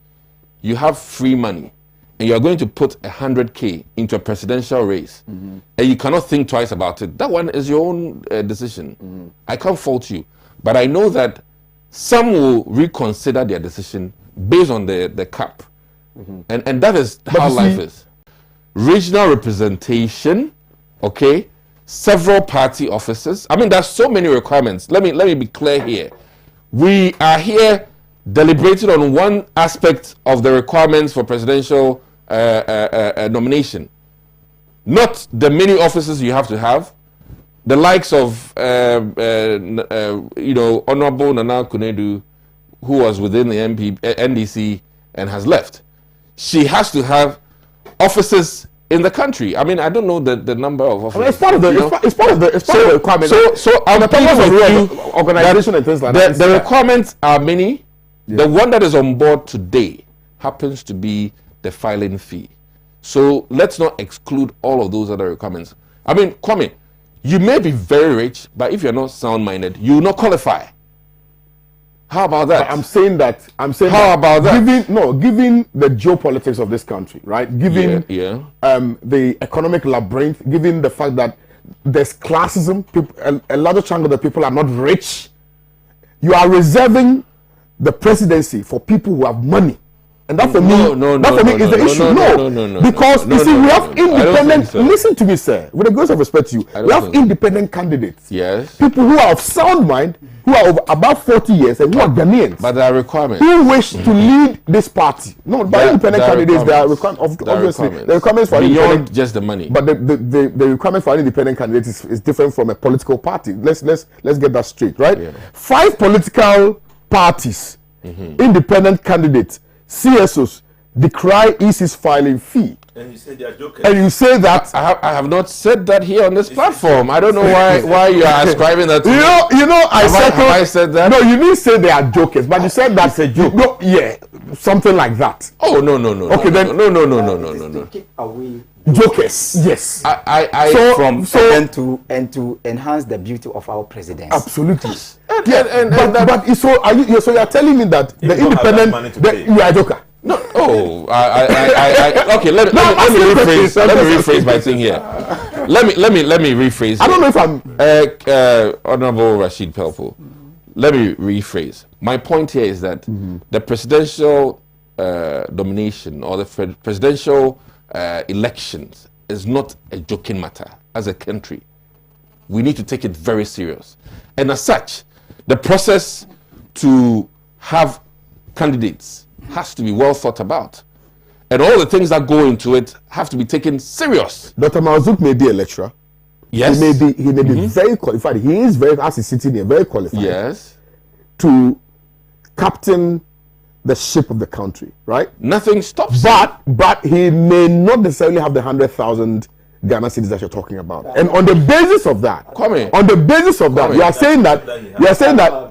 you have free money and you're going to put 100K into a presidential race and you cannot think twice about it, that one is your own decision. I can't fault you. But I know that some will reconsider their decision based on the cap. And that is how life is. Regional representation, several party offices. I mean, there's so many requirements. Let me be clear here. We are here deliberating on one aspect of the requirements for presidential nomination, not the many offices you have to have. The likes of Honorable Nana Kunedu, who was within the NDC and has left. She has to have offices in the country. I mean, I don't know the number of offices. I mean, it's part of the requirement. So I'm talking with you, organization and things like that. The requirements are many. Yeah. The one that is on board today happens to be the filing fee. So let's not exclude all of those other requirements. I mean, Kwame, You may be very rich, but if you're not sound-minded, you will not qualify. How about that? I'm saying that. How about that? Given the geopolitics of this country, right? Given the economic labyrinth, given the fact that there's classism, a larger chunk of the people are not rich. You are reserving the presidency for people who have money. And that for me is the issue. No, because you see, we have independent. Listen to me, sir. With the greatest of respect to you, we have independent candidates. Yes. People who are of sound mind, who are of about 40 years, and who are Ghanaians. But there are requirements. Who wish to lead this party? No, by independent candidates, there are requirements. Obviously, the requirements for beyond just the money. But the requirement for an independent candidate is different from a political party. Let's get that straight, right? Yeah. 5 political parties, independent candidates, CSOs decry EC's filing fee. And you say they are jokers. And you say that I have not said that here on this platform. I don't know why you are ascribing that to me. I said that. No, you didn't say they are jokers, but you said that's a joke. No, yeah, something like that. Oh no. Okay, then no. Take away jokers. Yes. And to enhance the beauty of our presidency. Absolutely. But so you are telling me that the independent you are a joker. No. Oh, okay. Let me rephrase my thing here. Let me rephrase. I don't know if I'm Honorable Rashid Pelpo. Let me rephrase. My point here is that the presidential nomination or the presidential elections is not a joking matter. As a country, we need to take it very serious, and as such, the process to have candidates has to be well thought about, and all the things that go into it have to be taken serious. Dr. Marzuk may be a lecturer. Yes, he may be very qualified. He is as he's sitting here, very qualified. Yes, to captain the ship of the country, right? Nothing stops. But he may not necessarily have the 100,000 Ghana citizens that you're talking about. And on the basis of that, you are saying that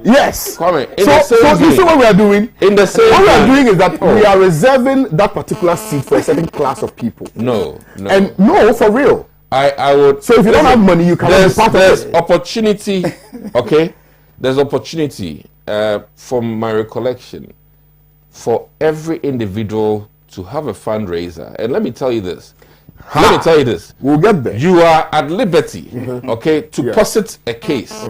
yes. So you see what we are doing? In the same what we are doing is that we are reserving that particular seat for a certain class of people. No. And no, for real. I would. So if you don't have money, you cannot be part of it. There's opportunity. Okay, there's opportunity. From my recollection, for every individual to have a fundraiser, and let me tell you this. We'll get there. You are at liberty, okay, to posit a case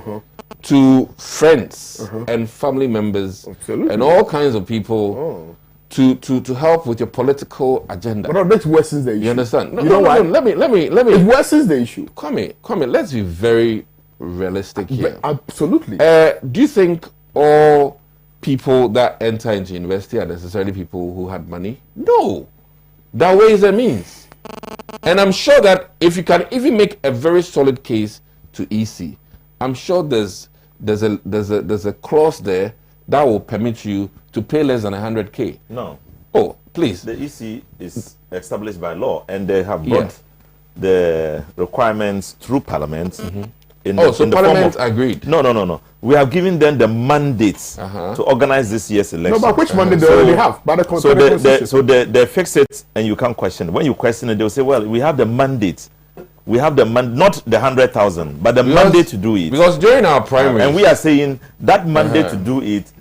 to friends and family members and all kinds of people to help with your political agenda. But that worsens the issue. You understand? No, why? Let me. It worsens the issue. Kwame, let's be very realistic here. Absolutely. Do you think all people that enter into university are necessarily people who had money? No. There are ways and means. And I'm sure that if you can even make a very solid case to EC, I'm sure there's a clause there that will permit you to pay less than 100K. No. Oh, please. The EC is established by law, and they have brought the requirements through Parliament. So Parliament agreed? No. We have given them the mandates to organize this year's election. No, but which mandate they already have? So they fix it, and you can't question it. When you question it, they'll say, well, we have the mandate. We have the not the 100,000, but the mandate to do it. Because during our primaries, and we are saying that mandate to do it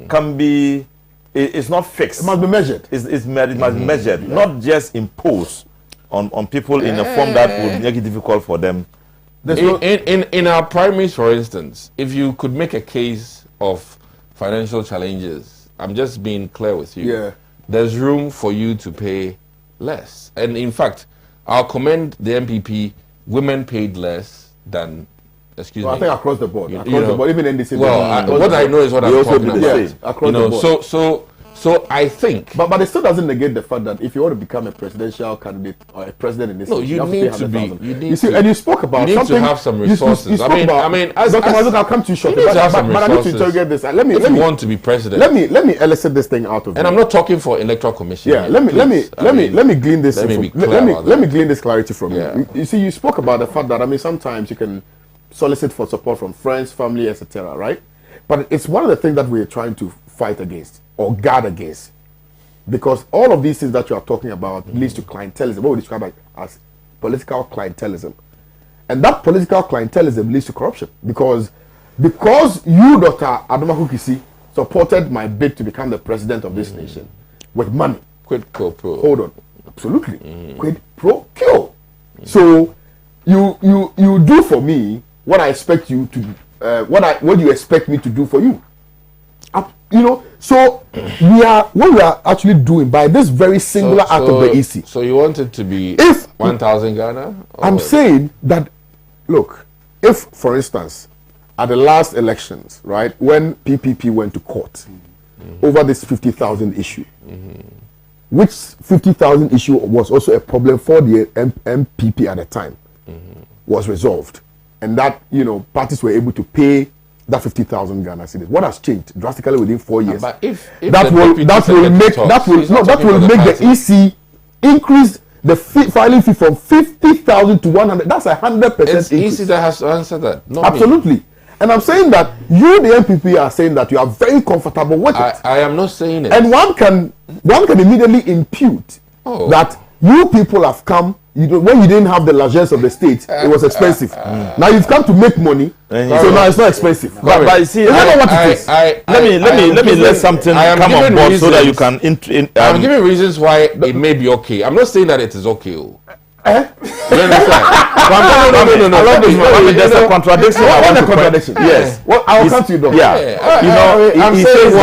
can be, it's not fixed. It must be measured. It must be measured, not just imposed on people in a form that would make it difficult for them. In our primaries, for instance, if you could make a case of financial challenges, I'm just being clear with you. Yeah. There's room for you to pay less. And in fact, I'll commend the MPP. Women paid less than, I think across the board. The board, even NDC. Well, what I know is what I'm talking about. Across the board. So I think, but it still doesn't negate the fact that if you want to become a presidential candidate or a president in this, you need to be. And you spoke about you need something. to have some resources. I mean, Dr. Marzuk, I'll come to you shortly. But I need to interrogate this. Let me want to be president. Let me elicit this thing out of you. And I'm not talking for electoral commission. Yeah, let me glean this. Let me glean this clarity from you. You see, you spoke about the fact that sometimes you can solicit for support from friends, family, etc. Right? But it's one of the things that we're trying to fight against or guard against. Because all of these things that you are talking about leads to clientelism, what we describe as political clientelism. And that political clientelism leads to corruption because you, Dr. Adomako Kisi, supported my bid to become the president of this nation with money. Quid pro quo. Hold on. Absolutely. Quid pro quo. So you do for me what I expect you to what you expect me to do for you. You know, so what we are actually doing by this very singular act of the EC. So you want it to be If 1,000 Ghana? I'm saying that, look, if for instance at the last elections, right, when PPP went to court over this 50,000 issue, which 50,000 issue was also a problem for the MPP at the time, was resolved, and that, you know, parties were able to pay that 50,000 Ghana cedis. What has changed drastically within 4 years? But if that will make the EC increase the filing fee from 50,000 to 100. That's 100% increase. It's EC that has to answer that. Not Absolutely. Me. And I'm saying that you, the MPP, are saying that you are very comfortable with it. I am not saying it. And one can immediately impute that you people have come. When you didn't have the largesse of the state, it was expensive. Now you've come to make money, so now it's not expensive. But you see, let me let something come on board so that you can. I'm giving reasons why it may be okay. I'm not saying that it is okay. You understand? No. There's a contradiction. What a contradiction? Yes. Well, I will come to you, Doctor. Yeah. I'm saying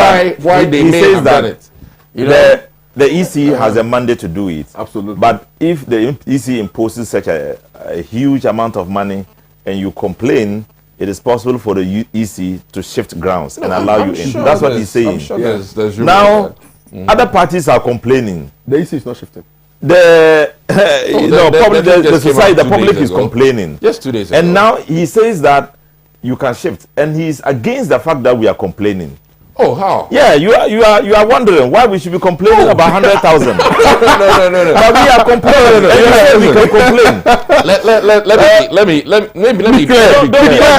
why they may have done it. You know. The EC has a mandate to do it. Absolutely. But if the EC imposes such a huge amount of money and you complain, it is possible for the EC to shift grounds and allow you in. Sure That's what he's saying. I'm sure there's room now, for that. other parties are complaining. The EC is not shifting. The public is ago. Complaining. Just 2 days ago. And now he says that you can shift, and he's against the fact that we are complaining. Oh, how? Yeah, you are wondering why we should be complaining about 100,000. No. But we are complaining. And you say we can complain. Let me Be clear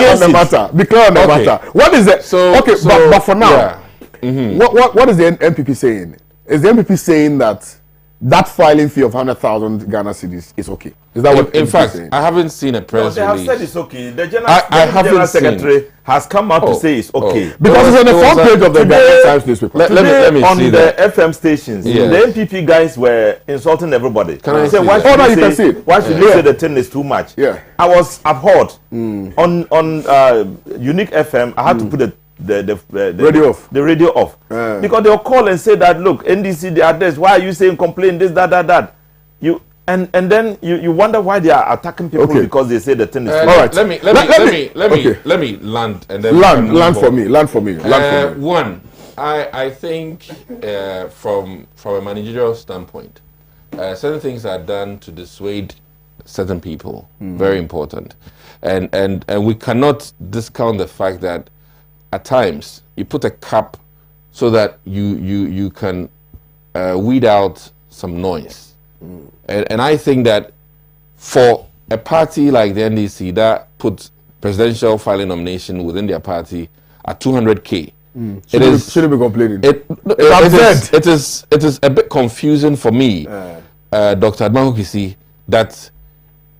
on the matter. Be clear on the matter. What is it? But for now, what is the MPP saying? Is the MPP saying that filing fee of 100,000 Ghana cedis is okay? Is that what? In fact, I haven't seen a press They have release. said it's okay. The general secretary has come out to say it's okay. Because it's on the front page of the Ghana Times newspaper. Let me on see the that. FM stations, Yes. the MPP guys were insulting everybody. Can I Say, see why that? should you can see it. why should you say the thing is too much? Yeah. I was abhorred. On Unique FM. I had to put the Radio off. The radio off because they'll call and say that, look, NDC, they are this. Why are you saying complain this, that? You and then you wonder why they are attacking people because they say the thing is. All right. Let me land and then land for me. One, I think from a managerial standpoint, certain things are done to dissuade certain people. Very important, and we cannot discount the fact that at times you put a cap so that you can weed out some noise. And I think that for a party like the NDC that puts presidential filing nomination within their party at 200K, Shouldn't be complaining. It is a bit confusing for me, Dr. Adomako Kisi, that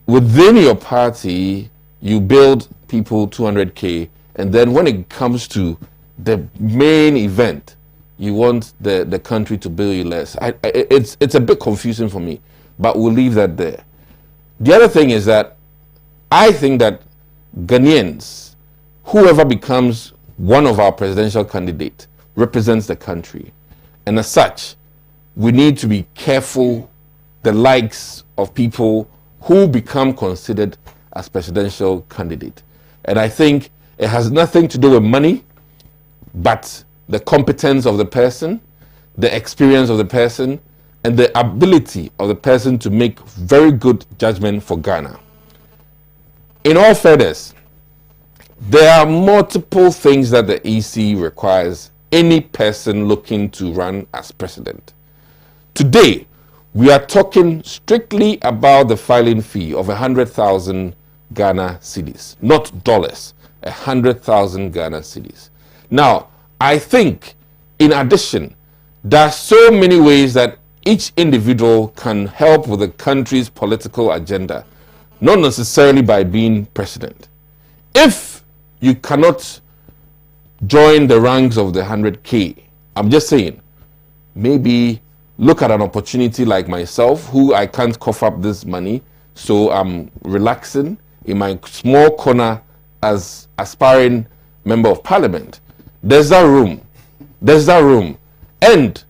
within your party you build people 200K, and then when it comes to the main event, you want the country to bill you less. It's a bit confusing for me, but we'll leave that there. The other thing is that I think that Ghanaians, whoever becomes one of our presidential candidates, represents the country. And as such, we need to be careful the likes of people who become considered as presidential candidate. And I think it has nothing to do with money, but the competence of the person, the experience of the person, and the ability of the person to make very good judgment for Ghana. In all fairness, there are multiple things that the EC requires any person looking to run as president. Today, we are talking strictly about the filing fee of 100,000 Ghana cedis, not dollars, 100,000 Ghana cedis. Now, I think, in addition, there are so many ways that each individual can help with the country's political agenda not necessarily by being president. If you cannot join the ranks of the 100K, I'm just saying, maybe look at an opportunity like myself, who I can't cough up this money, so I'm relaxing in my small corner as aspiring member of parliament. There's that room. There's that room. And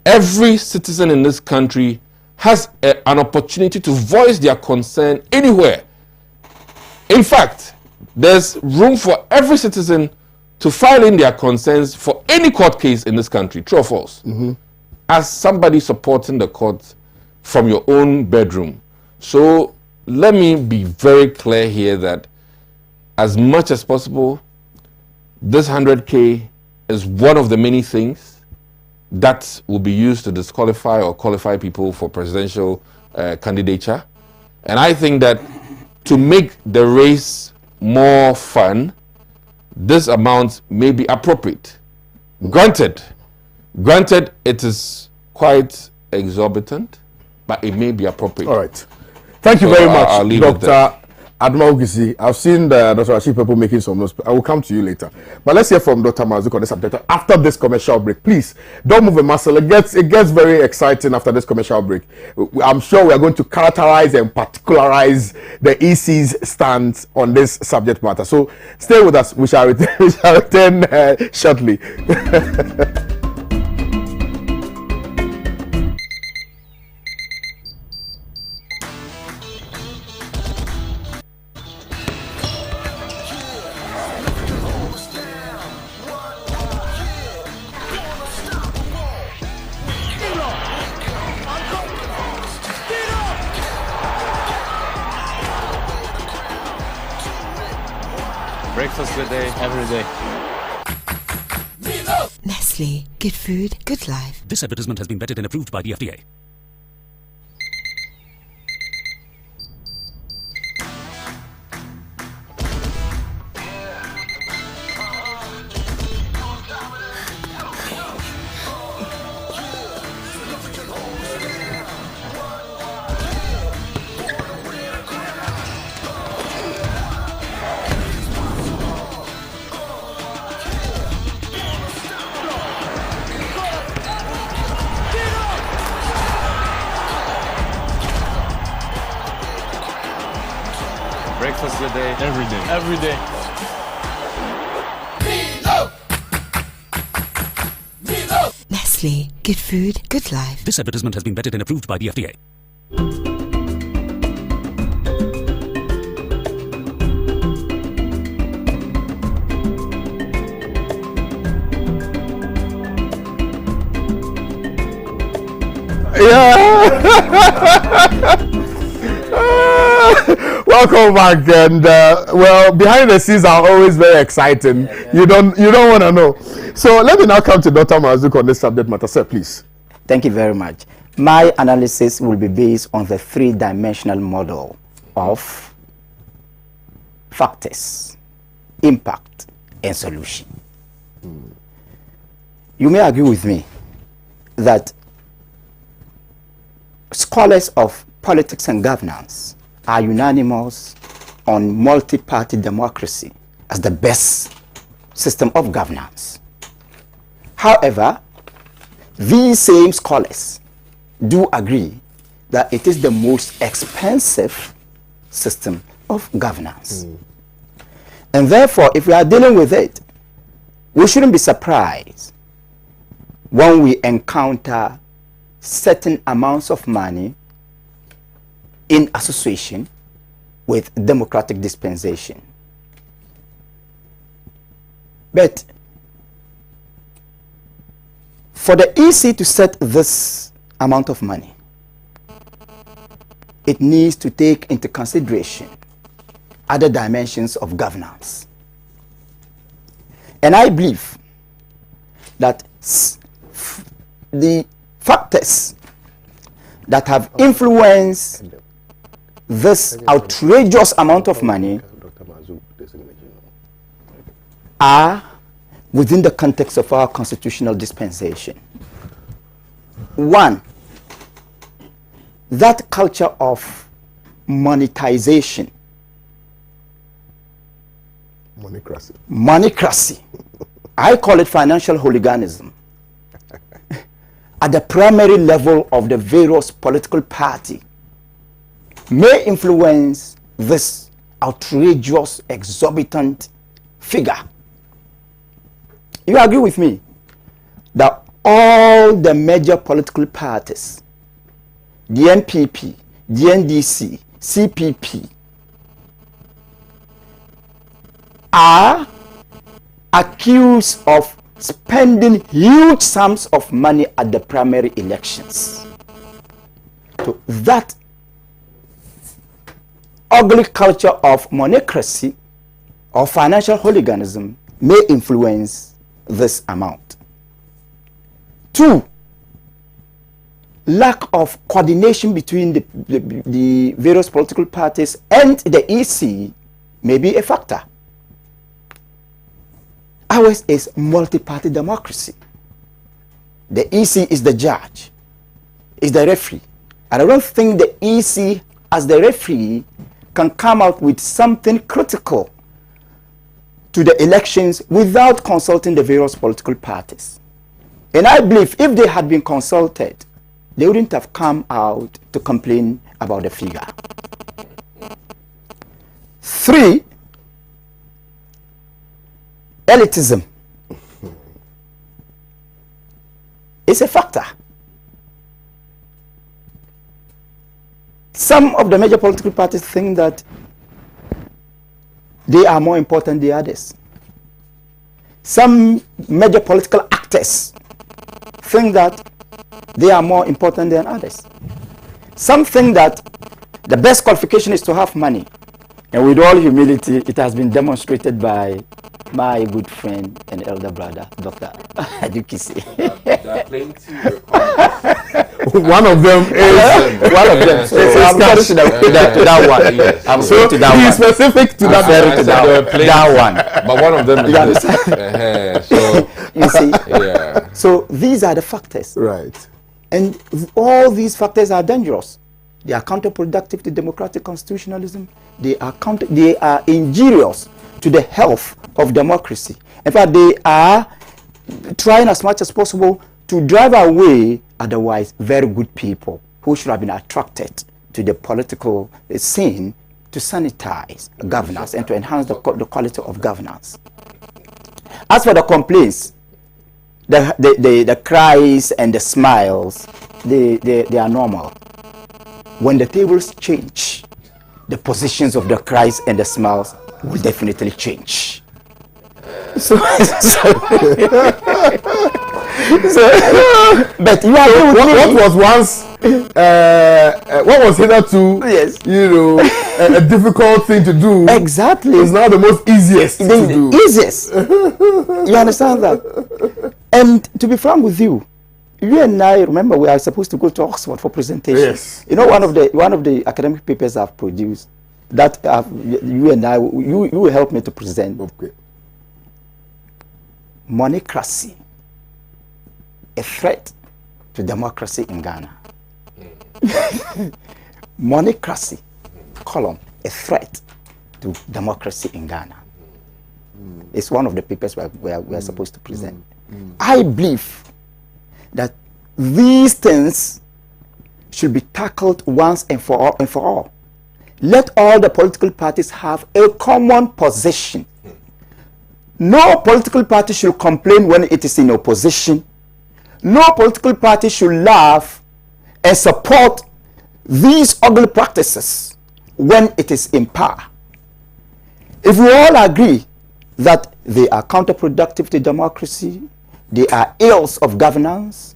every citizen in this country has an opportunity to voice their concern anywhere. In fact, there's room for every citizen to file in their concerns for any court case in this country, true or false, as somebody supporting the court from your own bedroom. So let me be very clear here that as much as possible, this 100K is one of the many things that will be used to disqualify or qualify people for presidential candidature. And I think that to make the race more fun, this amount may be appropriate. Granted, it is quite exorbitant, but it may be appropriate. All right. Thank you very much, Dr. Adma. I've seen Dr. Rashid people making some notes. I will come to you later. But let's hear from Dr. Mazuko on this subject after this commercial break. Please, don't move a muscle. It gets very exciting after this commercial break. I'm sure we are going to characterize and particularize the EC's stance on this subject matter. So stay with us. We shall return shortly. Breakfast good day, every day. Nestle. Good food, good life. This advertisement has been vetted and approved by the FDA. Breakfast good day, every day. Every day. Nestle. Good food, good life. This advertisement has been vetted and approved by the FDA. Welcome back, and well, behind the scenes are always very exciting. You don't want to know. So let me now come to Dr. Mazuko on this subject matter, sir, please. Thank you very much. My analysis will be based on the three-dimensional model of factors, impact, and solution. You may agree with me that scholars of politics and governance are unanimous on multi-party democracy as the best system of governance. However, these same scholars do agree that it is the most expensive system of governance. And therefore, if we are dealing with it, we shouldn't be surprised when we encounter certain amounts of money in association with democratic dispensation. But for the EC to set this amount of money, it needs to take into consideration other dimensions of governance. And I believe that the factors that have influenced this outrageous amount of money are within the context of our constitutional dispensation. One, that culture of monetization. Moneycracy. Moneycracy. I call it financial hooliganism. At the primary level of the various political party may influence this outrageous, exorbitant figure. You agree with me that all the major political parties, the NPP, the NDC, CPP, are accused of spending huge sums of money at the primary elections. So that ugly culture of moneycracy or financial hooliganism may influence this amount. 2, lack of coordination between the various political parties and the EC may be a factor. Ours is multi-party democracy. The EC is the judge, is the referee. And I don't think the EC as the referee can come out with something critical to the elections without consulting the various political parties. And I believe if they had been consulted, they wouldn't have come out to complain about the figure. 3, elitism is a factor. Some of the major political parties think that they are more important than others. Some major political actors think that they are more important than others. Some think that the best qualification is to have money. And with all humility, it has been demonstrated by my good friend and elder brother, Dr. Adukisi. There are plenty of One of them is One of them. So I'm referring to that one. Yes. I'm referring to that he one. is specific to I'm that. referring to that one. But one of them is You this. So You see? yeah. So these are the factors. Right. And all these factors are dangerous. They are counterproductive to democratic constitutionalism. They are injurious to the health of democracy. In fact, they are trying as much as possible to drive away otherwise very good people who should have been attracted to the political scene to sanitize governance and to enhance the quality of governance. As for the complaints, the cries and the smiles, they are normal. When the tables change, the positions of the cries and the smiles will definitely change. So but you are What was once what was hitherto Yes. a difficult thing to do exactly is now the most easiest to do. easiest. You understand that? And to be frank with you, you and I, remember, we are supposed to go to Oxford for presentation. Yes. You know, one of the academic papers I've produced that you and I, you helped me to present. Okay. Moneycracy, a threat to democracy in Ghana. Moneycracy, column, a threat to democracy in Ghana. It's one of the papers we are supposed to present. I believe that these things should be tackled once and for all. Let all the political parties have a common position. No political party should complain when it is in opposition. No political party should laugh and support these ugly practices when it is in power. If we all agree that they are counterproductive to democracy, they are ills of governance,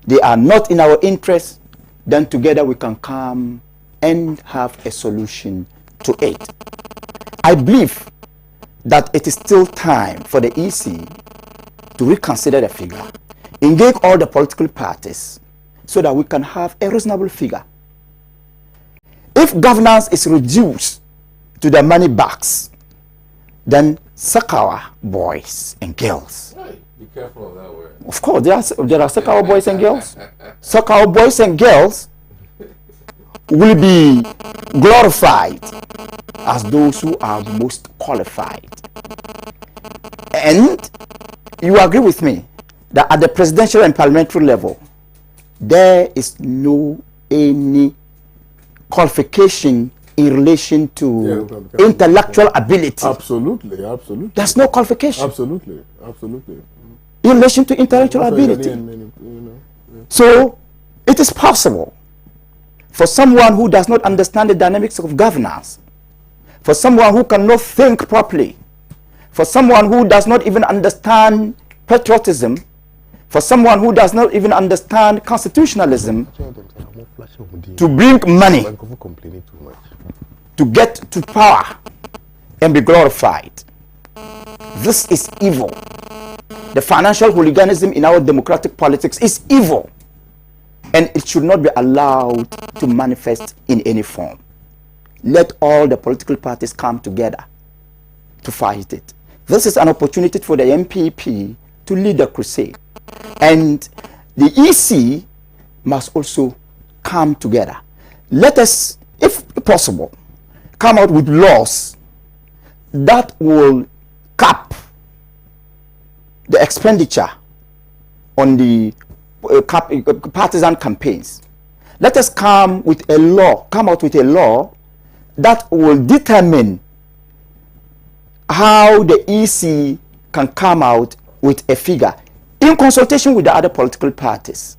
they are not in our interest, then together we can come and have a solution to it. I believe that it is still time for the EC to reconsider the figure, engage all the political parties so that we can have a reasonable figure. If governance is reduced to the money bags, then suck our boys and girls. Be careful of that word. Of course, there are suck our boys and girls. Suck our boys and girls will be glorified as those who are most qualified. And you agree with me that at the presidential and parliamentary level, there is no any qualification in relation to intellectual ability. Absolutely. There's no qualification. Absolutely. In relation to intellectual ability. So, it is possible for someone who does not understand the dynamics of governance, for someone who cannot think properly, for someone who does not even understand patriotism, for someone who does not even understand constitutionalism, to bring money to get to power and be glorified. This is evil. The financial hooliganism in our democratic politics is evil, and it should not be allowed to manifest in any form. Let all the political parties come together to fight it. This is an opportunity for the MPP to lead the crusade, and the EC must also come together. Let us, if possible, come out with laws that will cap the expenditure on the partisan campaigns. Let us come out with a law that will determine how the EC can come out with a figure in consultation with the other political parties.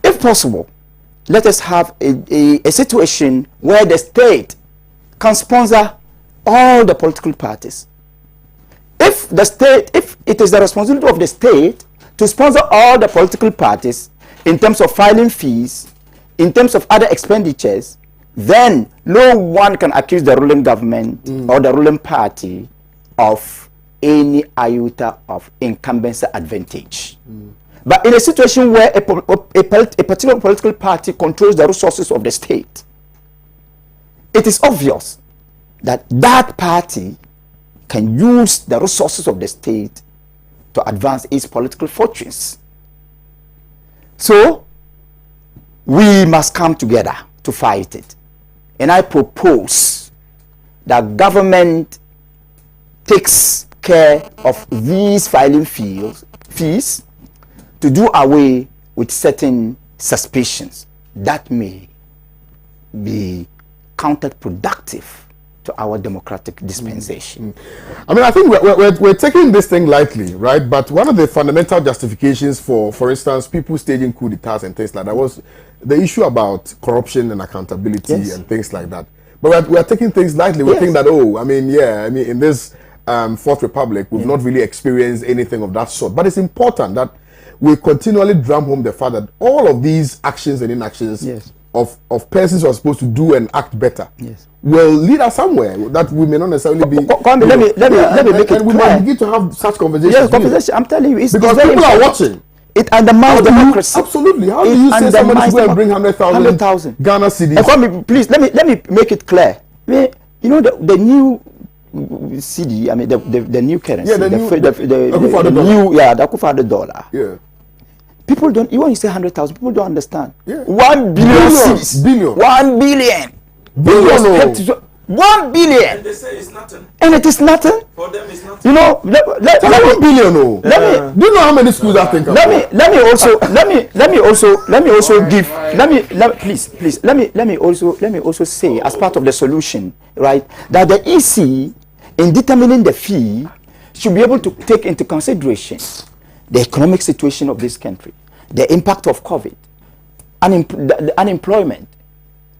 If possible, let us have a situation where the state can sponsor all the political parties. If it is the responsibility of the state to sponsor all the political parties in terms of filing fees, in terms of other expenditures, then no one can accuse the ruling government or the ruling party of any iota of incumbency advantage. But in a situation where a particular political party controls the resources of the state, it is obvious that that party can use the resources of the state to advance its political fortunes. So, we must come together to fight it. And I propose that government takes care of these filing fees to do away with certain suspicions that may be counterproductive to our democratic dispensation. I mean, I think we're taking this thing lightly, right? But one of the fundamental justifications for instance, people staging coup d'etats and things like that was the issue about corruption and accountability and things like that. But we're taking things lightly. We think that, in this Fourth Republic, we've not really experienced anything of that sort. But it's important that we continually drum home the fact that all of these actions and inactions of persons who are supposed to do and act better will lead us somewhere that we may not necessarily be. Let me make it clear. We must begin to have such conversations. Yes, conversation. I'm telling you, it's because very people are important. watching. It undermines democracy. Absolutely. How do you say somebody should go and bring 100,000 Ghana cedis? Please let me make it clear. You know the new cedi. I mean the new currency. The Akufo-Addo dollar. Yeah. People don't. When you say 100,000, people don't understand. Yeah. 1 billion cedis. Billion. 1 billion. 1 billion. And they say it's nothing. And it is nothing. For them, it's nothing. You know, let me billion. Do you know how many schools I think of? Let me also say, as part of the solution, right, that the EC in determining the fee should be able to take into consideration the economic situation of this country, the impact of COVID, the unemployment,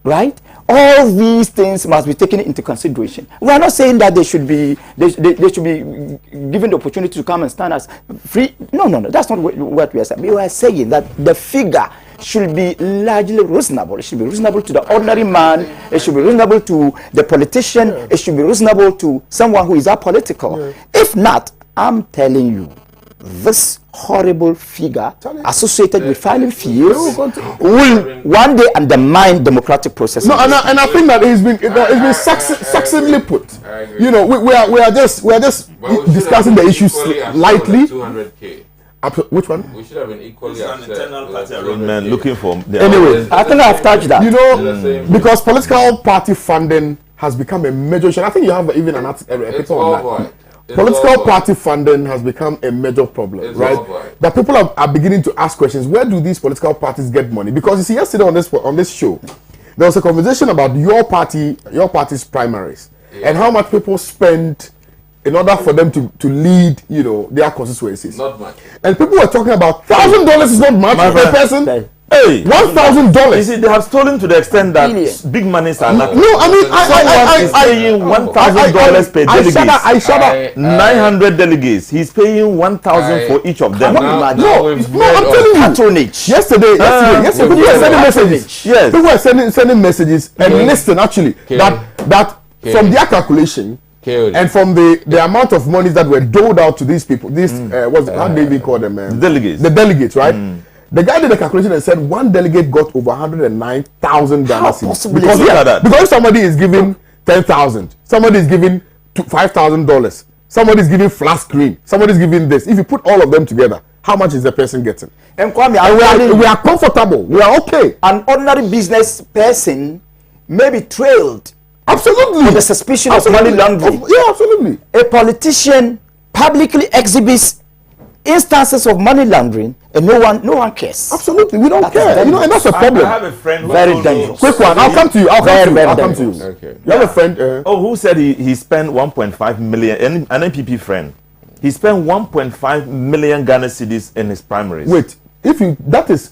right? All these things must be taken into consideration. We are not saying that they should be given the opportunity to come and stand as free. No, that's not what we are saying. We are saying that the figure should be largely reasonable. It should be reasonable to the ordinary man. It should be reasonable to the politician. It should be reasonable to someone who is apolitical. If not, I'm telling you, this horrible figure associated with filing fees will one day undermine democratic processes. No, and I think that it's been succinctly put. You know, we are just discussing the issues lightly. 200K. Which one? We should have been equally It's an upset internal with party the arrangement looking for. Anyway, I think I've touched that. You know, It's the same. because political party funding has become a major issue. I think you have even an article, a It's paper on that. worldwide. It's Political worldwide. party funding has become a major problem, It's right? worldwide. That people are beginning to ask questions. Where do these political parties get money? Because you see, yesterday on this show, there was a conversation about your party's primaries, and how much people spend in order for them to lead, their constituencies. Not much. And people were talking about $1,000 is not much per person. Hey, $1,000. you see, they have stolen to the extent that Billion. big monies are not. No, I mean, Someone is paying $1,000 per delegate. I shut up. 900 delegates. He's paying 1,000 for each of them. Now I'm we've read telling you. Patronage. Yesterday, people were sending messages. Yes. People were sending messages and listen, actually, that from their calculation and from the amount of money that were doled out to these people, how do they call them? Delegates. The delegates, right? The guy did the calculation and said one delegate got over 109,000 Ghana cedis. possibly? Because, Look at that. because if somebody is giving 10,000, somebody is giving $5,000, somebody is giving flat screen, somebody is giving this. If you put all of them together, how much is the person getting? And Kwame, And we are comfortable. We are okay. an ordinary business person may be trailed Absolutely. with the suspicion of money laundering. Yeah, absolutely. A politician publicly exhibits instances of money laundering, and no one cares. Absolutely. We don't That is care. very And that's a I problem. have a friend who Very told me- dangerous. Quick one. I'll come to you. I'll Very, very come to you. dangerous. Okay. You have a friend. who said he spent 1.5 million, an NPP friend. He spent 1.5 million Ghana cedis in his primaries. Wait. That is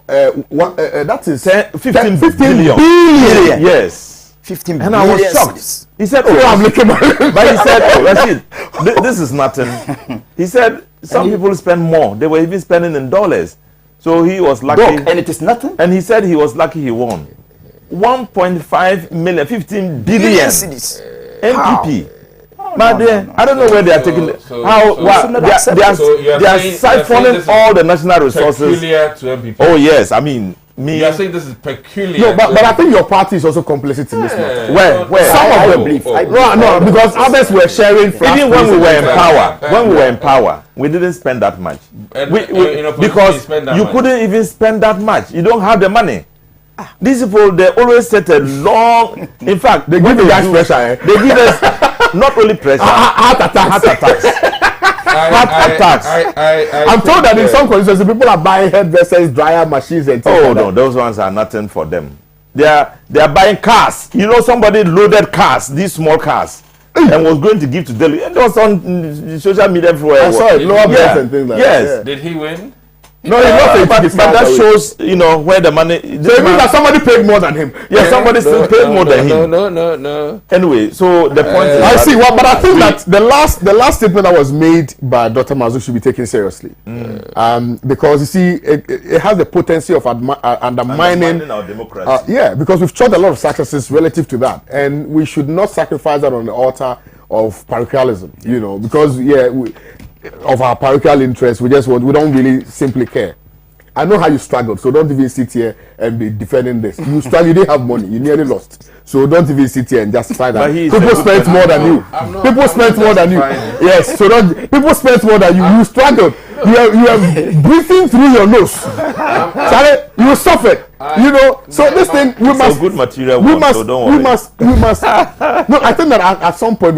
15 billion. Billion. Yes. 15 And I was billion shocked. cedis. He said, Oh, I'm looking at but he said, oh, Rashid, this is nothing. He said, some people spend more. They were even spending in dollars. So he was lucky. And it is nothing. And he said he was lucky he won. 1.5 million, 15 billion Billion cedis. NPP. My dear, I don't know where they are taking it. so- How so- what, so not they are acceptable. So you are saying- siphoning you are saying this is all the national resources. Peculiar to MPP. Oh yes, I mean me. You are saying this is peculiar. No, to but I MPP. think your party is also complicit in this matter. Where? Some I of them. believe. No, because others were sharing. Even when we were in power, Yeah. we didn't spend that much. And We, in opposition, you because spend that you much. couldn't even spend that much. You don't have the money. These people, they always set a long. In fact, They give you guys pressure. Eh? They give us not only pressure, Heart attacks. attacks. I'm told that in some conditions, people are buying hairdressers, dryer machines, and things Oh like no, that. those ones are nothing for them. They are buying cars. You know, somebody loaded cars, these small cars, and was going to give to Delhi. And it was on social media everywhere. I saw it, lower beds and things like yes. that. Did he win? No, he's not saying but it's that away. shows, where the money. So it means that somebody paid more than him. yeah, somebody still paid more than him. No. Anyway, so the point is, I that see. Well, but I think that the last statement that was made by Dr. Mazu should be taken seriously, because you see, it has the potency of undermining our democracy. yeah, because we've shot a lot of successes relative to that, and we should not sacrifice that on the altar of parochialism. Because of our parochial interests, we don't really simply care. I know how you struggled, so don't even sit here and be defending this. You struggled, you didn't have money, you nearly lost. So don't even sit here and justify that. But he is People a good spent more than you. People spent more than you. Yes, so people spent more than you. You struggled. You are breathing through your nose. Charlie, you suffered. So this thing we must. good material. We one, must. so don't We worry. must. No, I think that at some point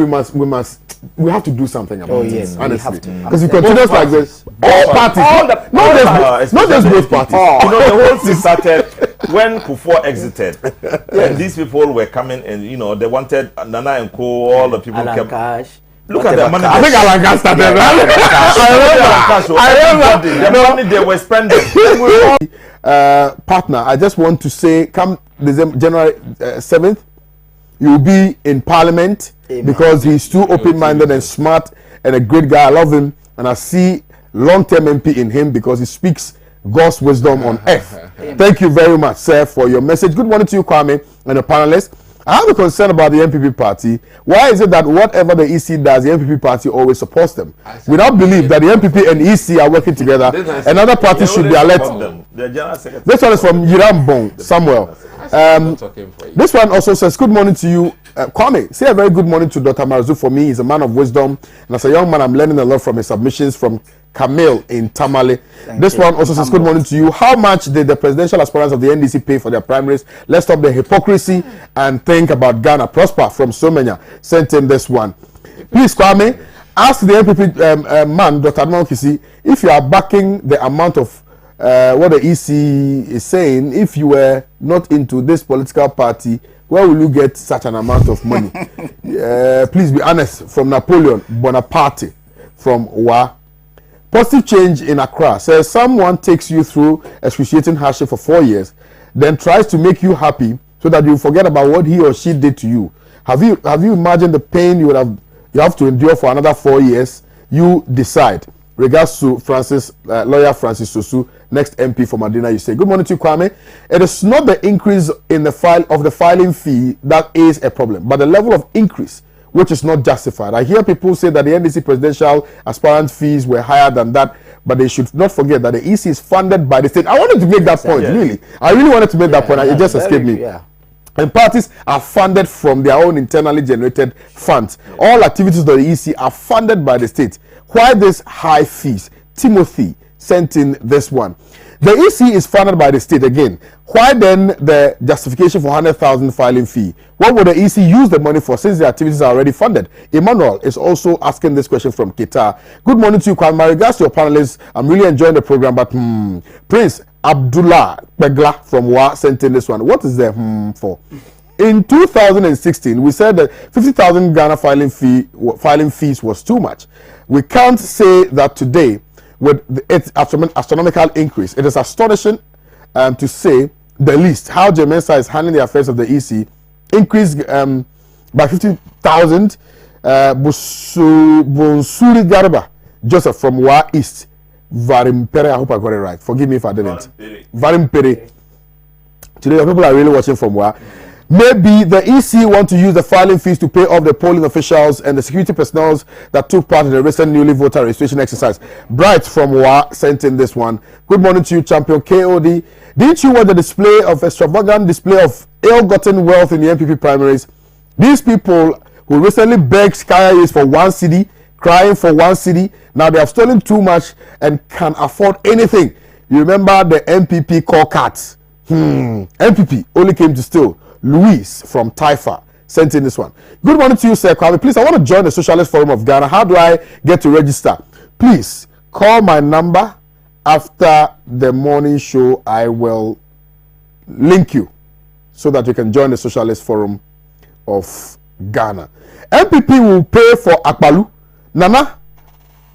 we have to do something about it. yes, we honestly, have to. because if you continue like this, all parties, not just both parties. You know, the whole thing started when Kufuor exited, and these people were coming, and they wanted Nana and Co. All the people Alan kept. Cash. Look at the money. I think Alan Cash started. I remember the money they were spending. Partner, I just want to say, come December, January 7th, you'll be in Parliament. Amen. Because he's too open-minded and smart and a great guy. I love him, and I see long-term MP in him because he speaks God's wisdom on earth. Thank you very much, sir, for your message. Good morning to you, Kwame, and the panelists. I have a concern about the MPP party. Why is it that whatever the EC does, the MPP party always supports them? We now believe that the MPP and EC are working together. Another party should be alerted. The general secretary. This one is from Yiram Bong, Samuel. This one also says, good morning to you, Kwame. Say a very good morning to Dr. Mazu for me. He's a man of wisdom. And as a young man, I'm learning a lot from his submissions from Camille in Tamale. This one also says, good morning to you. How much did the presidential aspirants of the NDC pay for their primaries? Let's stop the hypocrisy and think about Ghana. Prosper from Somenya sent in this one. Please, Kwame, ask the NPP man, Dr. Adman Kisi, if you are backing the amount of what the EC is saying, if you were not into this political party, where will you get such an amount of money? Please be honest. From Napoleon Bonaparte from Wa. Positive change in Accra says someone takes you through excruciating hardship for 4 years, then tries to make you happy so that you forget about what he or she did to you. Have you imagined the pain you have to endure for another 4 years? You decide. Regards to lawyer Francis Sosu, next MP for Madina. You say, good morning to you, Kwame. It is not the increase in the filing fee that is a problem, but the level of increase which is not justified. I hear people say that the NDC presidential aspirant fees were higher than that, but they should not forget that the EC is funded by the state. I wanted to make that point, really. I really wanted to make that point. It just escaped me. And parties are funded from their own internally generated funds. All activities of the EC are funded by the state. Why these high fees? Timothy sent in this one. The EC is funded by the state again. Why then the justification for 100,000 filing fee? What would the EC use the money for since the activities are already funded? Emmanuel is also asking this question from Qatar. Good morning to you, Kwame. My regards to your panelists. I'm really enjoying the program, but Prince Abdullah Begla from Wa sent in this one. What is the for? In 2016, we said that 50,000 Ghana filing fees was too much. We can't say that today with its astronomical increase. It is astonishing to say the least how Jemensa is handling the affairs of the EC. Increased by 50,000. Bonsuri Garba Joseph from Wa East. Varimpere, I hope I got it right. Forgive me if I didn't. Varimpere. Today, the people are really watching from Wa. Maybe the EC want to use the filing fees to pay off the polling officials and the security personnel that took part in the recent newly voter registration exercise. Bright from Wa sent in this one. Good morning to you, Champion KOD. Didn't you want the extravagant display of ill-gotten wealth in the NPP primaries? These people who recently begged Skyas for 1 cedi, crying for 1 cedi, now they have stolen too much and can afford anything. You remember the NPP call cards? NPP only came to steal. Luis from Taifa sent in this one. Good morning to you, Sir Kwame. Please, I want to join the Socialist Forum of Ghana. How do I get to register? Please call my number after the morning show. I will link you so that you can join the Socialist Forum of Ghana. MPP will pay for Akbalu, Nana,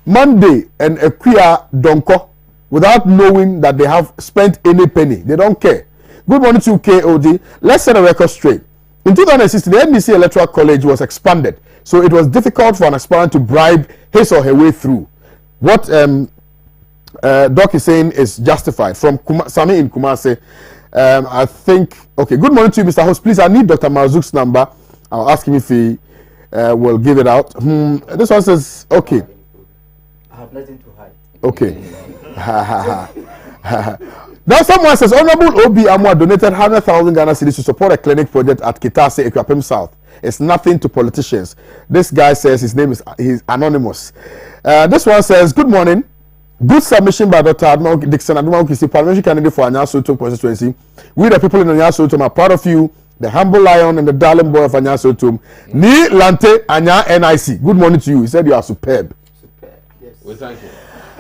Monday, and Equia Donko without knowing that they have spent any penny. They don't care. Good morning to KOD. Let's set a record straight. In 2016, the NDC Electoral College was expanded, so it was difficult for an aspirant to bribe his or her way through. What Doc is saying is justified. From Sami in Kumase, I think, okay, good morning to you, Mr. Host. Please, I need Dr. Marzuk's number. I'll ask him if he will give it out. This one says, okay. I have nothing to hide. Okay. Now someone says, Honorable Obi Amwa donated 100,000 Ghana cedis to support a clinic project at Kitase, Ekwapim South. It's nothing to politicians. This guy says he's anonymous. This one says, good morning. Good submission by Dr. Dixon Adman, parliamentary candidate for Anya Soto constituency. We the people in Anya Soto are proud of you, the humble lion and the darling boy of Anya Soto. Ni Lante Anya NIC. Good morning to you. He said you are superb. Superb. Yes. Well, thank you.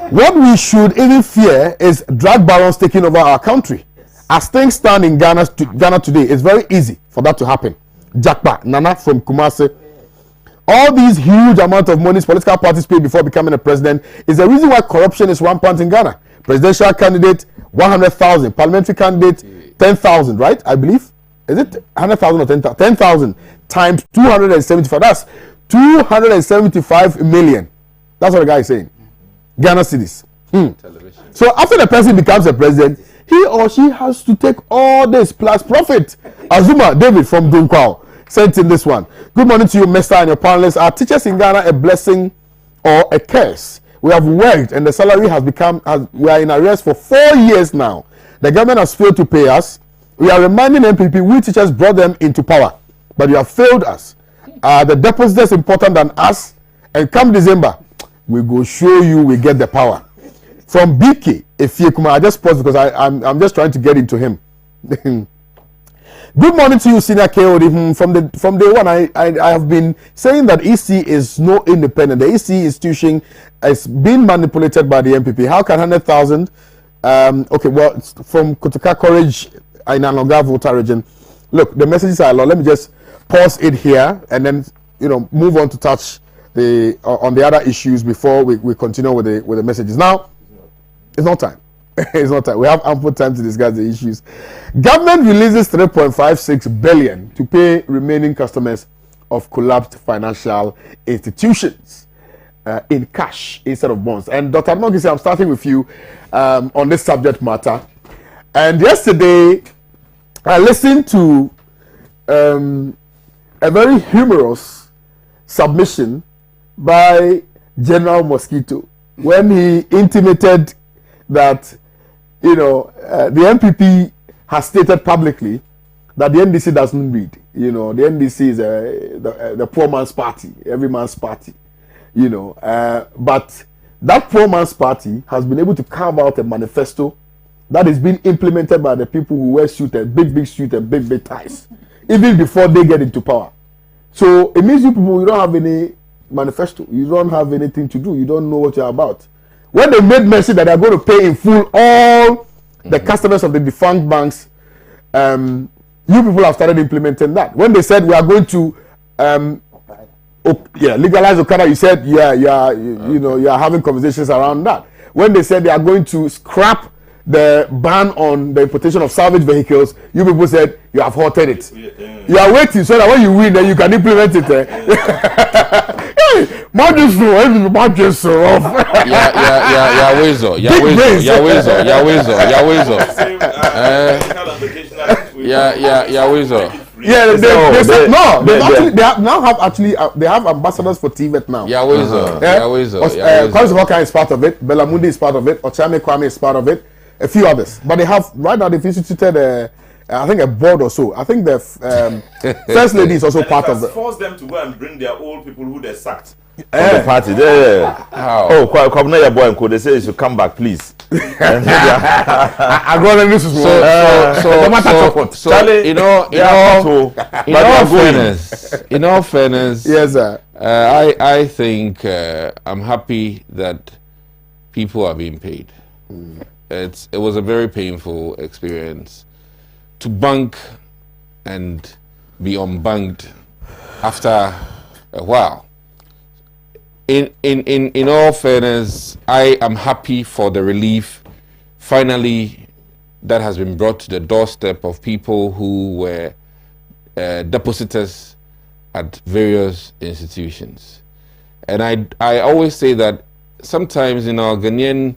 What we should even fear is drug barons taking over our country. Yes. As things stand in Ghana today, it's very easy for that to happen. Jakpa, Nana from Kumasi. All these huge amount of money political parties pay before becoming a president is the reason why corruption is rampant in Ghana. Presidential candidate, 100,000. Parliamentary candidate, 10,000, right? I believe. Is it 100,000 or 10,000? 10,000 times 275. That's 275 million. That's what the guy is saying. Ghana cedis. So after the person becomes a president, he or she has to take all this plus profit. Azuma David from Dunkwao sent in this one. Good morning to you, Mr. and your panelists. Are teachers in Ghana a blessing or a curse? We have worked and the salary has become, we are in arrears for 4 years now. The government has failed to pay us. We are reminding MPP we teachers brought them into power, but you have failed us. The depositors important than us, and come December, we go show you we get the power. from BK Efiekuma. I just paused because I'm just trying to get into him. Good morning to you, Senior KOD. From day one, I have been saying that EC is no independent. The EC institution is being manipulated by the MPP. How can 100,000? Okay, well, it's from Kotoka Courage in Anonga Volta region. Look, the messages are a lot. Let me just pause it here and then move on to touch on the other issues before we continue with the messages. Now, it's not time. It's not time. We have ample time to discuss the issues. Government releases 3.56 billion to pay remaining customers of collapsed financial institutions in cash instead of bonds. And Dr. Nogisi, I'm starting with you on this subject matter. And yesterday, I listened to a very humorous submission by General Mosquito when he intimated that the MPP has stated publicly that the NDC doesn't read. The NDC is the poor man's party, every man's party. But that poor man's party has been able to carve out a manifesto that is being implemented by the people who wear suit and big suit and big ties, even before they get into power. So it means you people, you don't have any manifesto. You don't have anything to do. You don't know what you're about. When they made mention that they're going to pay in full all the customers of the defunct banks, you people have started implementing that. When they said we are going to legalize Okada, you said you are having conversations around that. When they said they are going to scrap the ban on the importation of salvage vehicles, you people said you have halted it. You are waiting so that when you win, then you can implement it. They have ambassadors for TVET now. Kwame is part of it. Belamundi is part of it. Ochame Kwame is part of it. A few others, but they've instituted I think a board or so. I think the first lady is also part of it. Force them to go and bring their old people who they sacked from the party. Oh, Kwame your boy and they say you should come back, please. I got this in all fairness, yes, sir. I think I'm happy that people are being paid. It was a very painful experience to bank and be unbanked after a while. In all fairness, I am happy for the relief finally that has been brought to the doorstep of people who were depositors at various institutions. And I always say that sometimes in our Ghanaian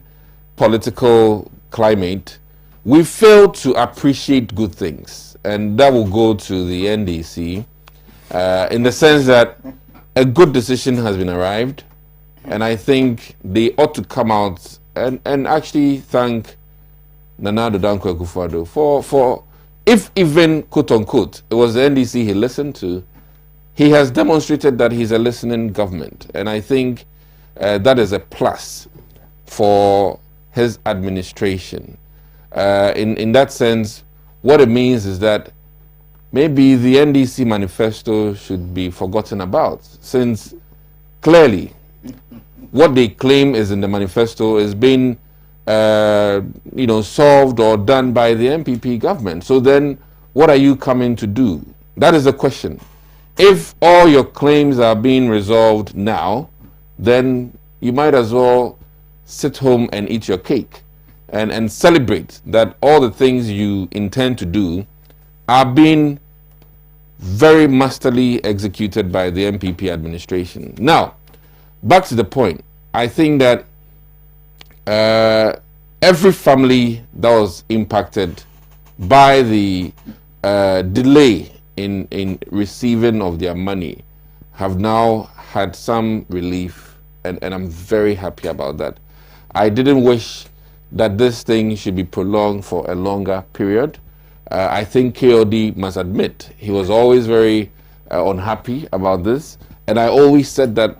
political climate, we fail to appreciate good things, and that will go to the NDC in the sense that a good decision has been arrived, and I think they ought to come out and actually thank Nana Addo Dankwa Akufo-Addo for if even quote unquote it was the NDC he listened to, he has demonstrated that he's a listening government, and I think that is a plus for his administration. In that sense, what it means is that maybe the NDC manifesto should be forgotten about, since clearly what they claim is in the manifesto is being solved or done by the MPP government. So then what are you coming to do? That is the question. If all your claims are being resolved now, then you might as well sit home and eat your cake and celebrate that all the things you intend to do are being very masterly executed by the MPP administration. Now, back to the point. I think that every family that was impacted by the delay in receiving of their money have now had some relief, and I'm very happy about that. I didn't wish that this thing should be prolonged for a longer period. I think KOD must admit he was always very unhappy about this, and I always said that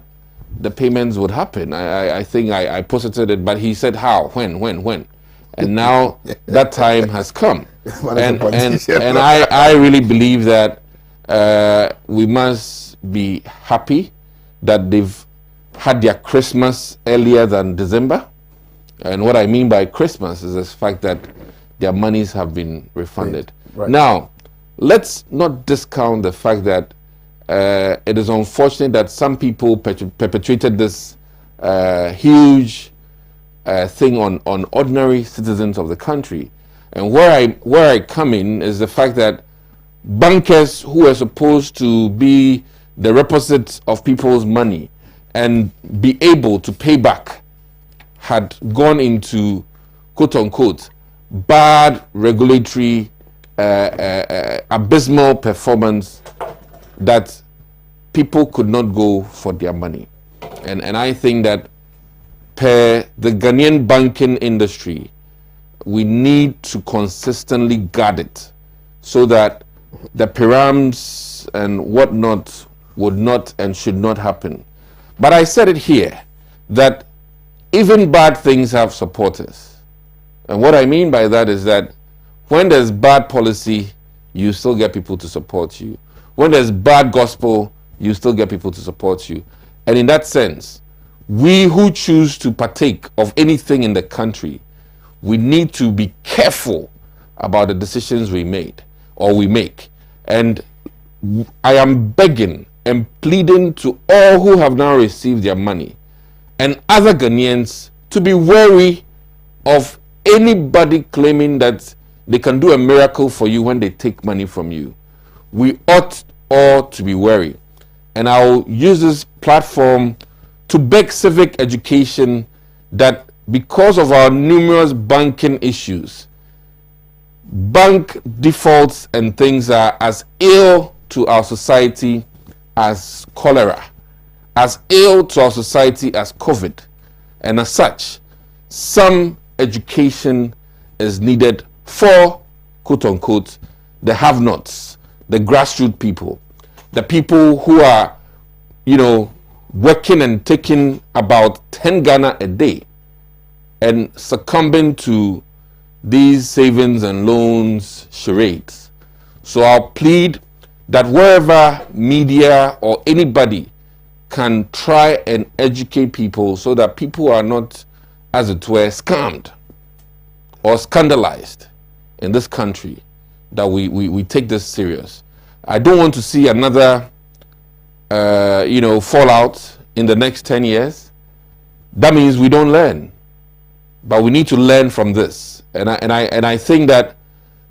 the payments would happen. I think I posited it, but he said how, when, and now that time has come. And I really believe that we must be happy that they've had their Christmas earlier than December. And what I mean by Christmas is the fact that their monies have been refunded. Right. Now, let's not discount the fact that it is unfortunate that some people perpetrated this huge thing on ordinary citizens of the country. And where I come in is the fact that bankers who are supposed to be the repository of people's money and be able to pay back had gone into, quote unquote, bad regulatory abysmal performance that people could not go for their money. And I think that per the Ghanaian banking industry, we need to consistently guard it so that the pyrams and whatnot would not and should not happen. But I said it here, that even bad things have supporters. And what I mean by that is that when there's bad policy, you still get people to support you. When there's bad gospel, you still get people to support you. And in that sense, we who choose to partake of anything in the country, we need to be careful about the decisions we made or we make. And I am begging and pleading to all who have now received their money and other Ghanaians to be wary of anybody claiming that they can do a miracle for you when they take money from you. We ought all to be wary. And I'll use this platform to beg civic education that because of our numerous banking issues, bank defaults and things are as ill to our society as cholera, as ill to our society as COVID. And as such, some education is needed for, quote unquote, the have-nots, the grassroots people, the people who are, working and taking about 10 Ghana a day and succumbing to these savings and loans charades. So I'll plead that wherever media or anybody can try and educate people so that people are not, as it were, scammed or scandalized in this country, that we take this serious. I don't want to see another fallout in the next 10 years. That means we don't learn. But we need to learn from this. And I think that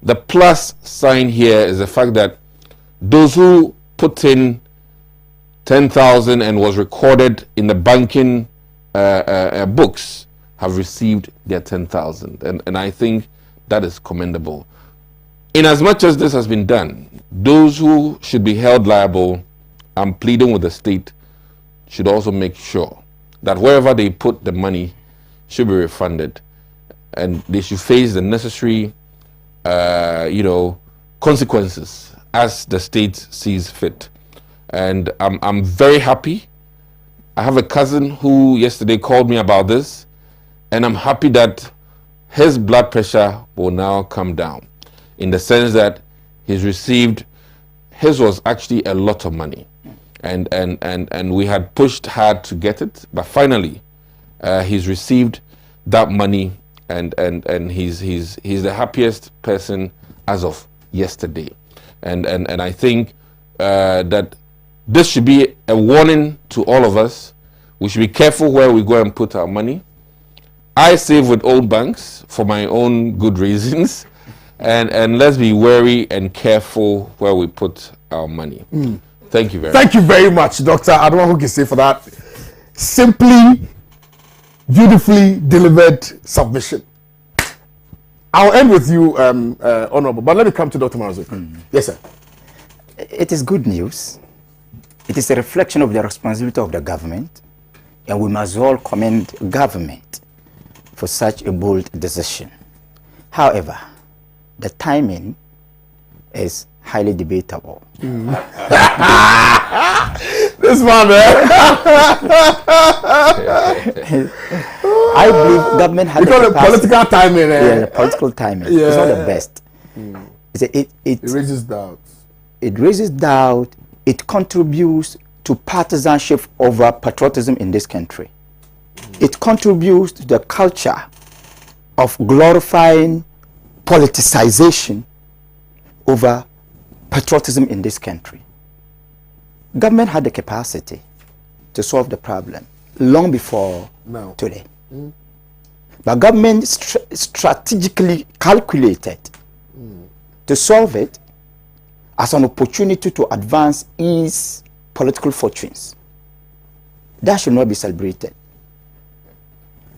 the plus sign here is the fact that those who put in 10,000 and was recorded in the banking books have received their 10,000. And I think that is commendable. In as much as this has been done, those who should be held liable, I'm pleading with the state, should also make sure that wherever they put the money should be refunded, and they should face the necessary, consequences as the state sees fit. And I'm very happy. I have a cousin who yesterday called me about this, and I'm happy that his blood pressure will now come down, in the sense that he's received, his was actually a lot of money, and we had pushed hard to get it, but finally he's received that money, and he's the happiest person as of yesterday, and I think that this should be a warning to all of us. We should be careful where we go and put our money. I save with old banks for my own good reasons, and let's be wary and careful where we put our money. Thank you very much. Thank you very much, Dr. Adoma Hukisi, for that simply, beautifully delivered submission. I'll end with you, Honorable, but let me come to Dr. Marazuk. Yes, sir. It is good news. It is a reflection of the responsibility of the government, and we must all commend government for such a bold decision. However, the timing is highly debatable. This man, man. I believe government has Because the the capacity. political timing, Yeah, the political timing. It's not the best. It raises doubts. It raises doubt. It contributes to partisanship over patriotism in this country. It contributes to the culture of glorifying politicization over patriotism in this country. Government had the capacity to solve the problem long before today. But government strategically calculated to solve it as an opportunity to advance its political fortunes. That should not be celebrated.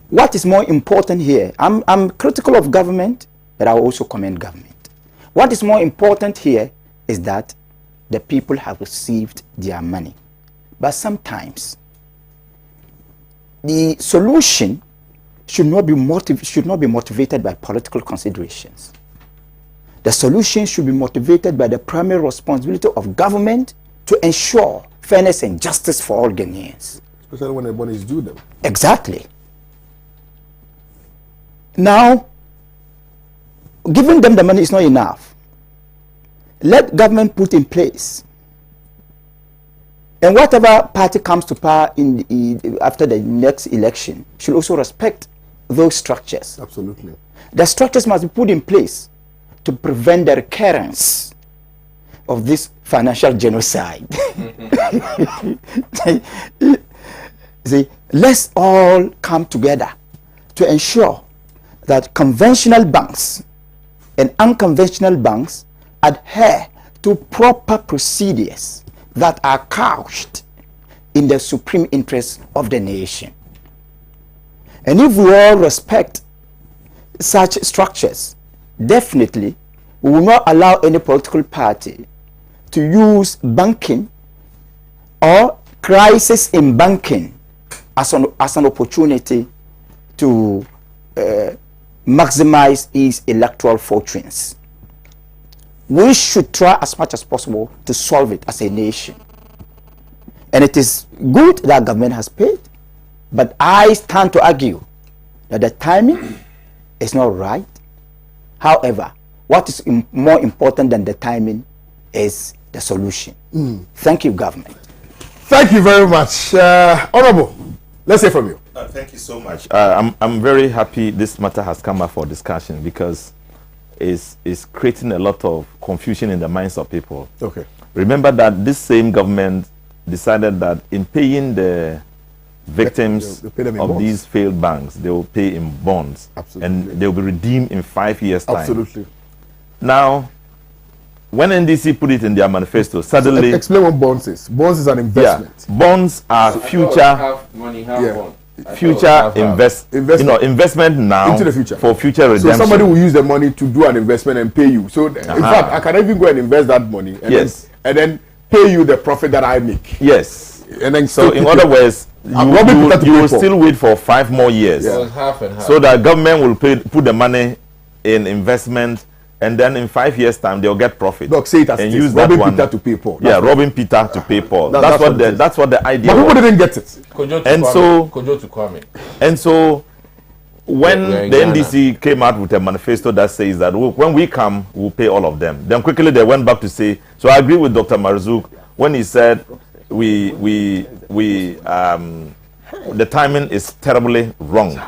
What is more important here? I'm critical of government, but I also commend government. What is more important here is that the people have received their money. But sometimes the solution should not be motivated by political considerations. The solution should be motivated by the primary responsibility of government to ensure fairness and justice for all Ghanaians. Especially when the money is due them. Exactly. Now, giving them the money is not enough. Let government put in place, and whatever party comes to power after the next election should also respect those structures. Absolutely. The structures must be put in place to prevent the recurrence of this financial genocide. See, let's all come together to ensure that conventional banks and unconventional banks adhere to proper procedures that are couched in the supreme interest of the nation. And if we all respect such structures, definitely we will not allow any political party to use banking or crisis in banking as an opportunity to maximize its electoral fortunes. We should try as much as possible to solve it as a nation. And it is good that government has paid, but I stand to argue that the timing is not right. However, what is more important than the timing is the solution. Thank you, government. Thank you very much. Honorable, let's hear from you. Thank you so much. I'm very happy this matter has come up for discussion because it's creating a lot of confusion in the minds of people. Okay. Remember that this same government decided that in paying the victims They'll pay them in of bonds. these failed banks, they will pay in bonds. Absolutely. And they will be redeemed in 5 years' time. Absolutely. Now, when NDC put it in their manifesto, suddenly... Explain what bonds is. Bonds is an investment. Bonds are future... Half money, half Yeah. bond. investment now into the future for future redemption. So somebody will use the money to do an investment and pay you. So in fact, I can even go and invest that money and, then pay you the profit that I make. Yes. And then so in other words, you will still wait for 5 more years. So it's half and half. So the government will put the money in investment, and then in 5 years' time they'll get profit. Doc, say it as and it is. use Robbing that one. Peter to pay Paul. Yeah, robbing Peter to pay Paul. That's That's what the idea But people was. didn't get it. Kojo to Kwame. And so when We're in the Ghana. NDC came out with a manifesto that says that when we come, we'll pay all of them. Then quickly they went back to say, so I agree with Dr. Marzouk when he said the timing is terribly wrong.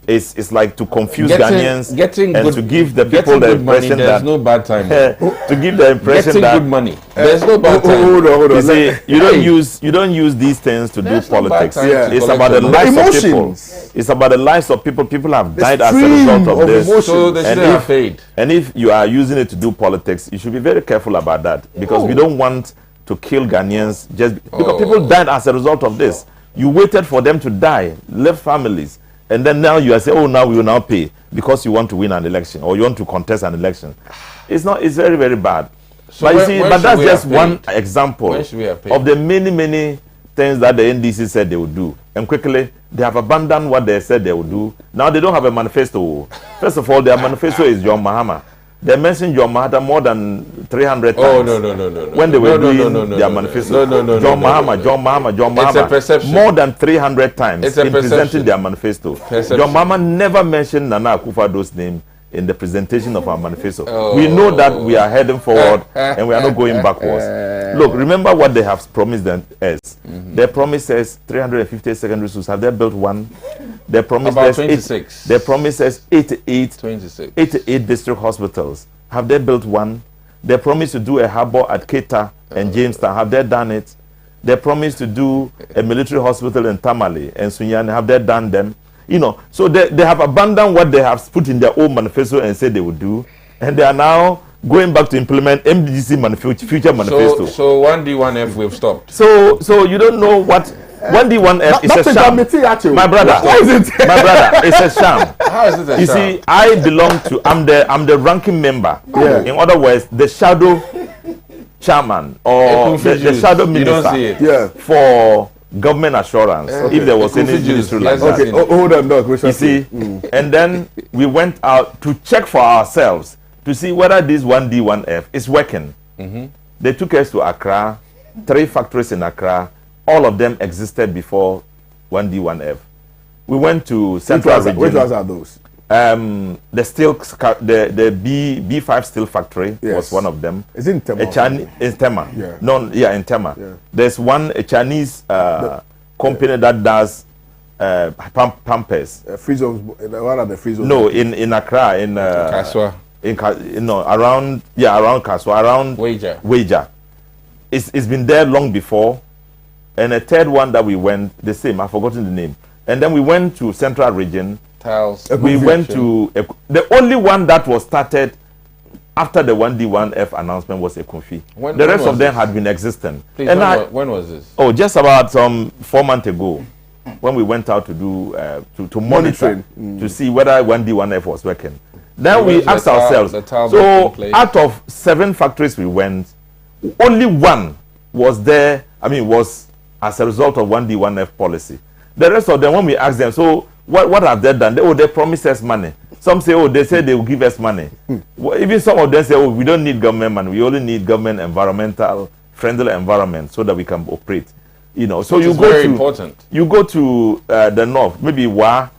It's like to confuse Ghanaians and to give the people the impression there's that no bad time. to give the impression Getting that good money. There's no bad time. Hold on. you see, you don't use these things to do There's no bad politics. time to It's collect about the your lives money. of people. Emotions. It's about the lives of people. People have died as a stream result of of this. emotions. So they And should have paid. And if you are using it to do politics, you should be very careful about that, because we don't want to kill Ghanaians because people died as a result of this. You waited for them to die, left families, and then now you are saying, oh, now we will now pay because you want to win an election or you want to contest an election. It's very, very bad. So but you when- see, when but should that's we just have one paid? example When should we have paid? of the many, many things that the NDC said they would do. And quickly, they have abandoned what they said they would do. Now they don't have a manifesto. First of all, their manifesto is John Mahama. They mentioned John Mahama more than 300 times. Oh, no. When they were doing their manifesto. John Mahama. It's a perception. More than 300 times It's a in presenting their manifesto. John Mahama never mentioned Nana Akufo-Addo's name in the presentation of our manifesto. We know that we are heading forward and we are not going backwards. Look, remember what they have promised us. Their promise says 350 secondary schools. Have they built one? Their promise about 26. Their promise says 88 26. district hospitals. Have they built one? They promised to do a harbor at Keita and Jamestown. Have they done it? They promised to do a military hospital in Tamale and Sunyani. Have they done them? You know, so they have abandoned what they have put in their own manifesto and said they would do, and they are now going back to implement MDC future manifesto. So 1D1F we've stopped. So you don't know what 1D1F is a sham. My brother, why is it? My brother, it's a sham. How is it a You sham? see, I belong to. I'm the ranking member. Yeah. In other words, the shadow chairman or the shadow You don't see minister it. Yeah. for government assurance. If there was any ministry like that. Okay, hold on, Doc. You see, and then we went out to check for ourselves to see whether this 1D1F is working. They took us to Accra, 3 factories in Accra. All of them existed before 1D1F. We went to Central Region. Which ones are those? The steel, the B5 steel factory was one of them. Is it in Tema? In Tema. Yeah. No, yeah, in Tema. Yeah. There's a Chinese company that does pampers. Free zones. What are the free zones? No, in Accra, in Kaswa. around Kaswa, around Wager. It's been there long before. And a third one that we went, the same, I've forgotten the name. And then we went to Central Region. Tiles. We went to the only one that was started after the 1D1F announcement was Ekunfi. The rest of them had been existing. Please, and when was this? Oh, just about 4 months ago, when we went out to do to monitor to see whether 1D1F was working. Then we asked ourselves. So out of 7 factories we went, only one was there. Was as a result of 1D1F policy. The rest of them, when we asked them, so what have they done? They promised us money. Some say, they say they will give us money. Well, even some of them say, we don't need government money. We only need government environmental friendly environment so that we can operate. So you go to the north, maybe Wa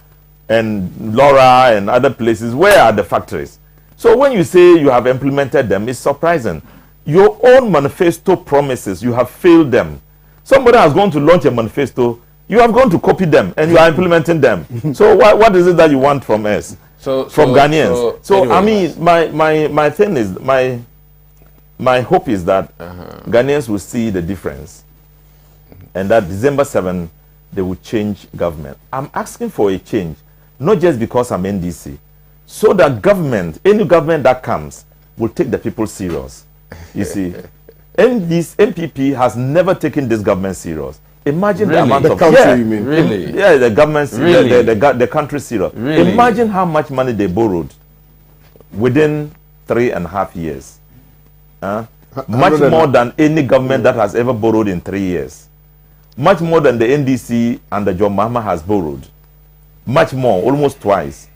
and Laura and other places. Where are the factories? So when you say you have implemented them, it's surprising. Your own manifesto promises, you have failed them. Somebody has gone to launch a manifesto, you have gone to copy them and you are implementing them. So what is it that you want from us? From Ghanaians? So anyway, my thing is, my hope is that Ghanaians will see the difference and that December 7 they will change government. I'm asking for a change, not just because I'm NDC, so that any government that comes will take the people serious. You see, this MPP has never taken this government serious. Imagine the amount of country, you mean? Really? Yeah, the government, the country serious. Really? Imagine how much money they borrowed within 3.5 years. Much more than any government that has ever borrowed in 3 years. Much more than the NDC and the John Mahama has borrowed. Much more, almost twice.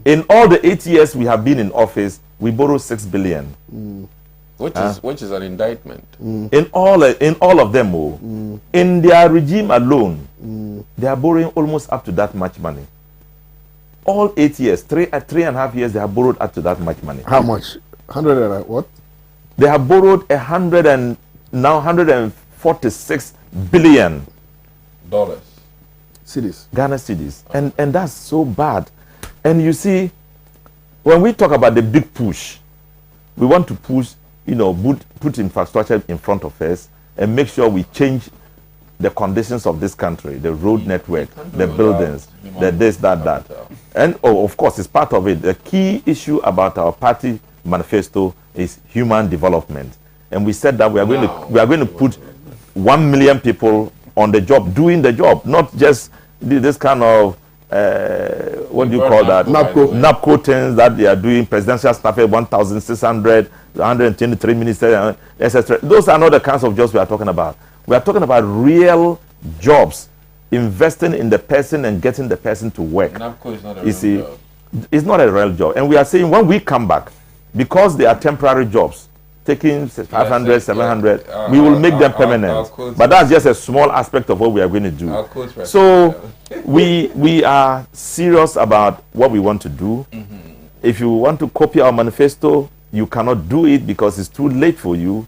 In all the 8 years we have been in office, we borrowed 6 billion. Which is an indictment. In all of them, in their regime alone, they are borrowing almost up to that much money. All 8 years, 3.5 years, they have borrowed up to that much money. How much? 100 and what? They have borrowed 146 billion dollars. Cities. Ghana cedis, and that's so bad. And you see, when we talk about the big push, we want to push. Put infrastructure in front of us and make sure we change the conditions of this country, the road network, the buildings, the this, that. And of course, it's part of it. The key issue about our party manifesto is human development. And we said that we are going to put 1 million people on the job, doing the job, not just this kind of what do you call that? NAPCO things that they are doing, presidential staff at 1,600, 123 ministers, etc. Those are not the kinds of jobs we are talking about. We are talking about real jobs, investing in the person and getting the person to work. NAPCO is not a real job. It's not a real job. And we are saying when we come back, because they are temporary jobs, taking 500, 700, we will make them permanent. But that's just a small aspect of what we are going to do. So we are serious about what we want to do. If you want to copy our manifesto, you cannot do it because it's too late for you.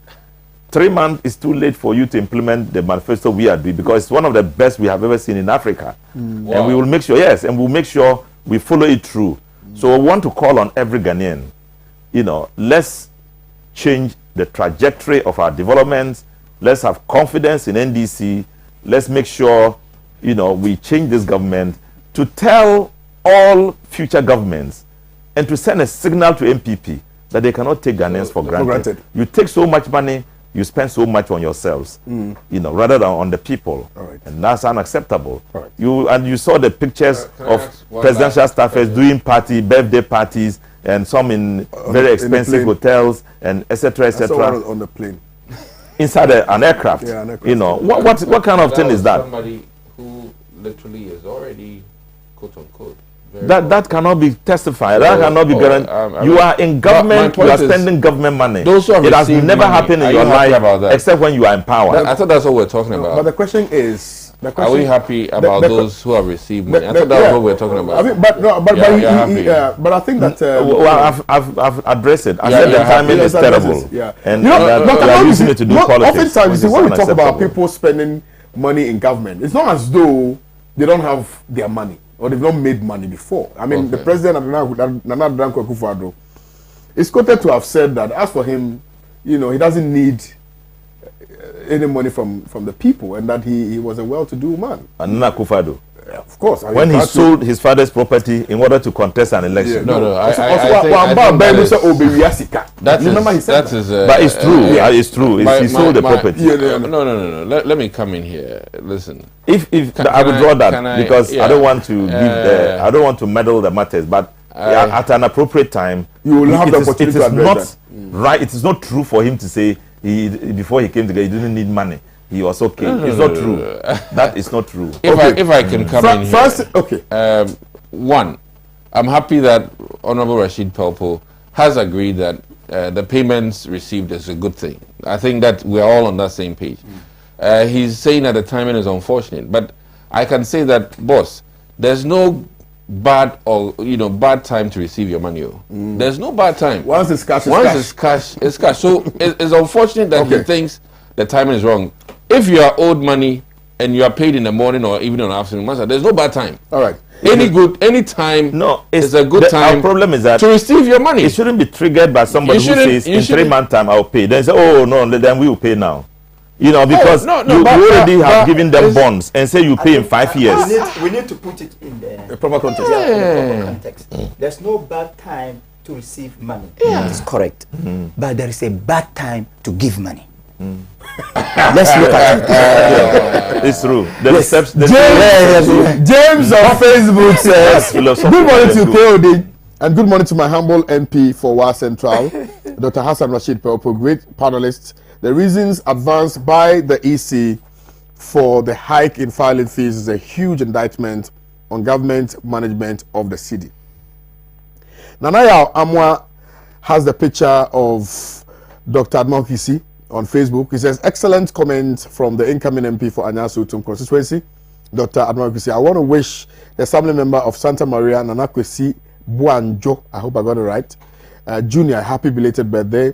3 months is too late for you to implement the manifesto we are doing, because it's one of the best we have ever seen in Africa. Wow. And we will make sure, yes, and we'll make sure we follow it through. So I want to call on every Ghanaian, let's change the trajectory of our development. Let's have confidence in NDC. Let's make sure, we change this government to tell all future governments and to send a signal to MPP that they cannot take Ghanaians for granted. You take so much money, you spend so much on yourselves, rather than on the people. Right. And that's unacceptable. Right. You saw the pictures of presidential staffers doing birthday parties, and some in very expensive hotels, and etc. etc. On the plane. Inside an aircraft. Yeah, an aircraft. What kind of thing is that? Somebody who literally is already, quote unquote, that cannot be testified. That cannot be guaranteed. You are in government. You are spending government money. It has never happened in your life, except when you are in power. I thought that's what we're talking about. But the question is, are we happy about those who have received money? I thought that's what we're talking about. I mean, but I think that well, I've addressed it. I said the timing is terrible. Yeah, and we are using it to do politics. Oftentimes, when we talk about people spending money in government, it's not as though they don't have their money or they've not made money before. I mean, the president, Nana Danko Akufo-Addo, is quoted to have said that as for him, he doesn't need any money from the people, and that he was a well-to-do man. And Nana Akufo-Addo, of course. When he sold his father's property in order to contest an election. I think remember he said that. But it's true. It's true. He sold the property. No. Let me come in here. Listen. If I would draw that, because I don't want to I don't want to meddle the matters, but at an appropriate time, you will have the opportunity to address that. Right. It is not true for him to say before he came together he didn't need money. He was okay. It's not true. That is not true. If I can come in here. First, okay. One, I'm happy that Honorable Rashid Pelpo has agreed that the payments received is a good thing. I think that we're all on that same page. He's saying that the timing is unfortunate, but I can say that, boss, there's no bad bad time to receive your money. There's no bad time. Once it's cash, it's cash. So it's unfortunate that he thinks the timing is wrong. If you are owed money and you are paid in the morning or even in the afternoon, there's no bad time. All right. Any time is a good time. Our problem is that to receive your money. It shouldn't be triggered by somebody who says in 3 months time I'll pay. Then say, oh no, then we will pay now. Because you already have given them bonds and say you pay in 5 years. We need to put it in the proper context. Yeah, in the proper context. There's no bad time to receive money. It's correct. But there is a bad time to give money. Let's look at it. It's true. James on Facebook says, good morning to KOD and good morning to my humble MP for Wa Central, Dr. Hassan Rashid Pelpo, great panelist. The reasons advanced by the EC for the hike in filing fees is a huge indictment on government management of the city. Nanaya Amwa has the picture of Dr. Admon Kisi on Facebook. He says, excellent comment from the incoming MP for Anyasu Utum constituency, Dr. Admon Kisi. I want to wish the assembly member of Santa Maria, Nanakwesi Buanjo, I hope I got it right, Junior, happy belated birthday.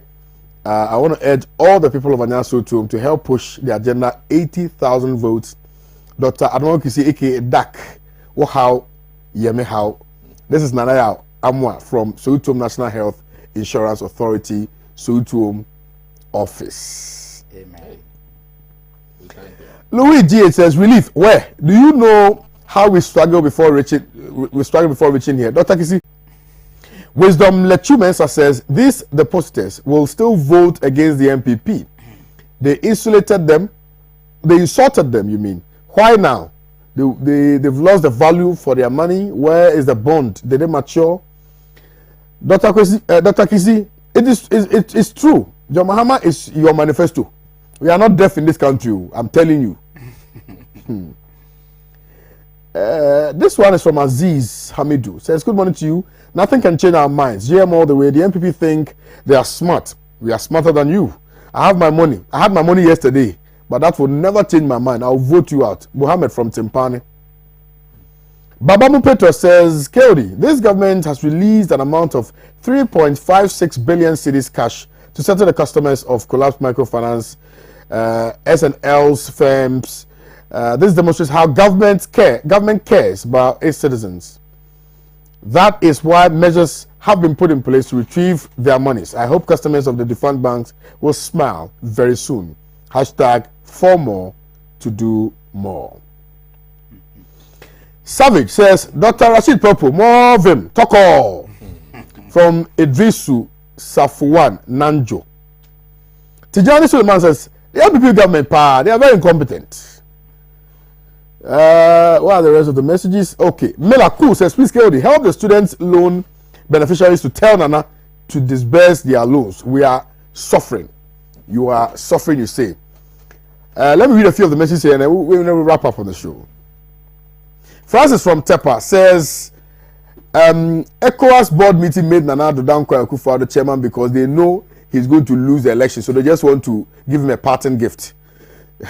I want to urge all the people of Anyasu Utum to help push the agenda 80,000 votes. Dr. Admon Kisi, aka Dak, Wahau, Yemehau. This is Nanaya Amwa from Soutum National Health Insurance Authority, Soutum office. Amen. Louis G says, relief. Where? Do you know how we struggle before reaching here? Dr. Kisi. Wisdom Lechumensa says, these depositors will still vote against the MPP. They insulated them. They insulted them, you mean? Why now? They've lost the value for their money. Where is the bond? Did they mature? Dr. Kisi, it is true. John Mahama is your manifesto. We are not deaf in this country, I'm telling you. This one is from Aziz Hamidu. Says, good morning to you. Nothing can change our minds. GM all the way. The MPP think they are smart. We are smarter than you. I have my money. I had my money yesterday, but that will never change my mind. I'll vote you out. Mohammed from Timpani. Babamu Petro says, KOD, this government has released an amount of 3.56 billion cedis cash to settle the customers of collapsed microfinance, S&Ls firms. This demonstrates how government cares about its citizens. That is why measures have been put in place to retrieve their monies. I hope customers of the defunct banks will smile very soon. Hashtag for more to do more. Savage says, Dr. Rashid Popo, more of him, talk all. From Idrisu Safuwan Nanjo. Tijani Suleiman says, the LPP government, they are very incompetent. What are the rest of the messages? Okay. Melaku says, please KOD, help the student loan beneficiaries to tell Nana to disburse their loans. We are suffering. You are suffering, you say. Let me read a few of the messages here and then we'll wrap up on the show. Francis from Tepa says, ECOWAS board meeting made Nana Dankwa Akufo the chairman because they know he's going to lose the election. So they just want to give him a parting gift. We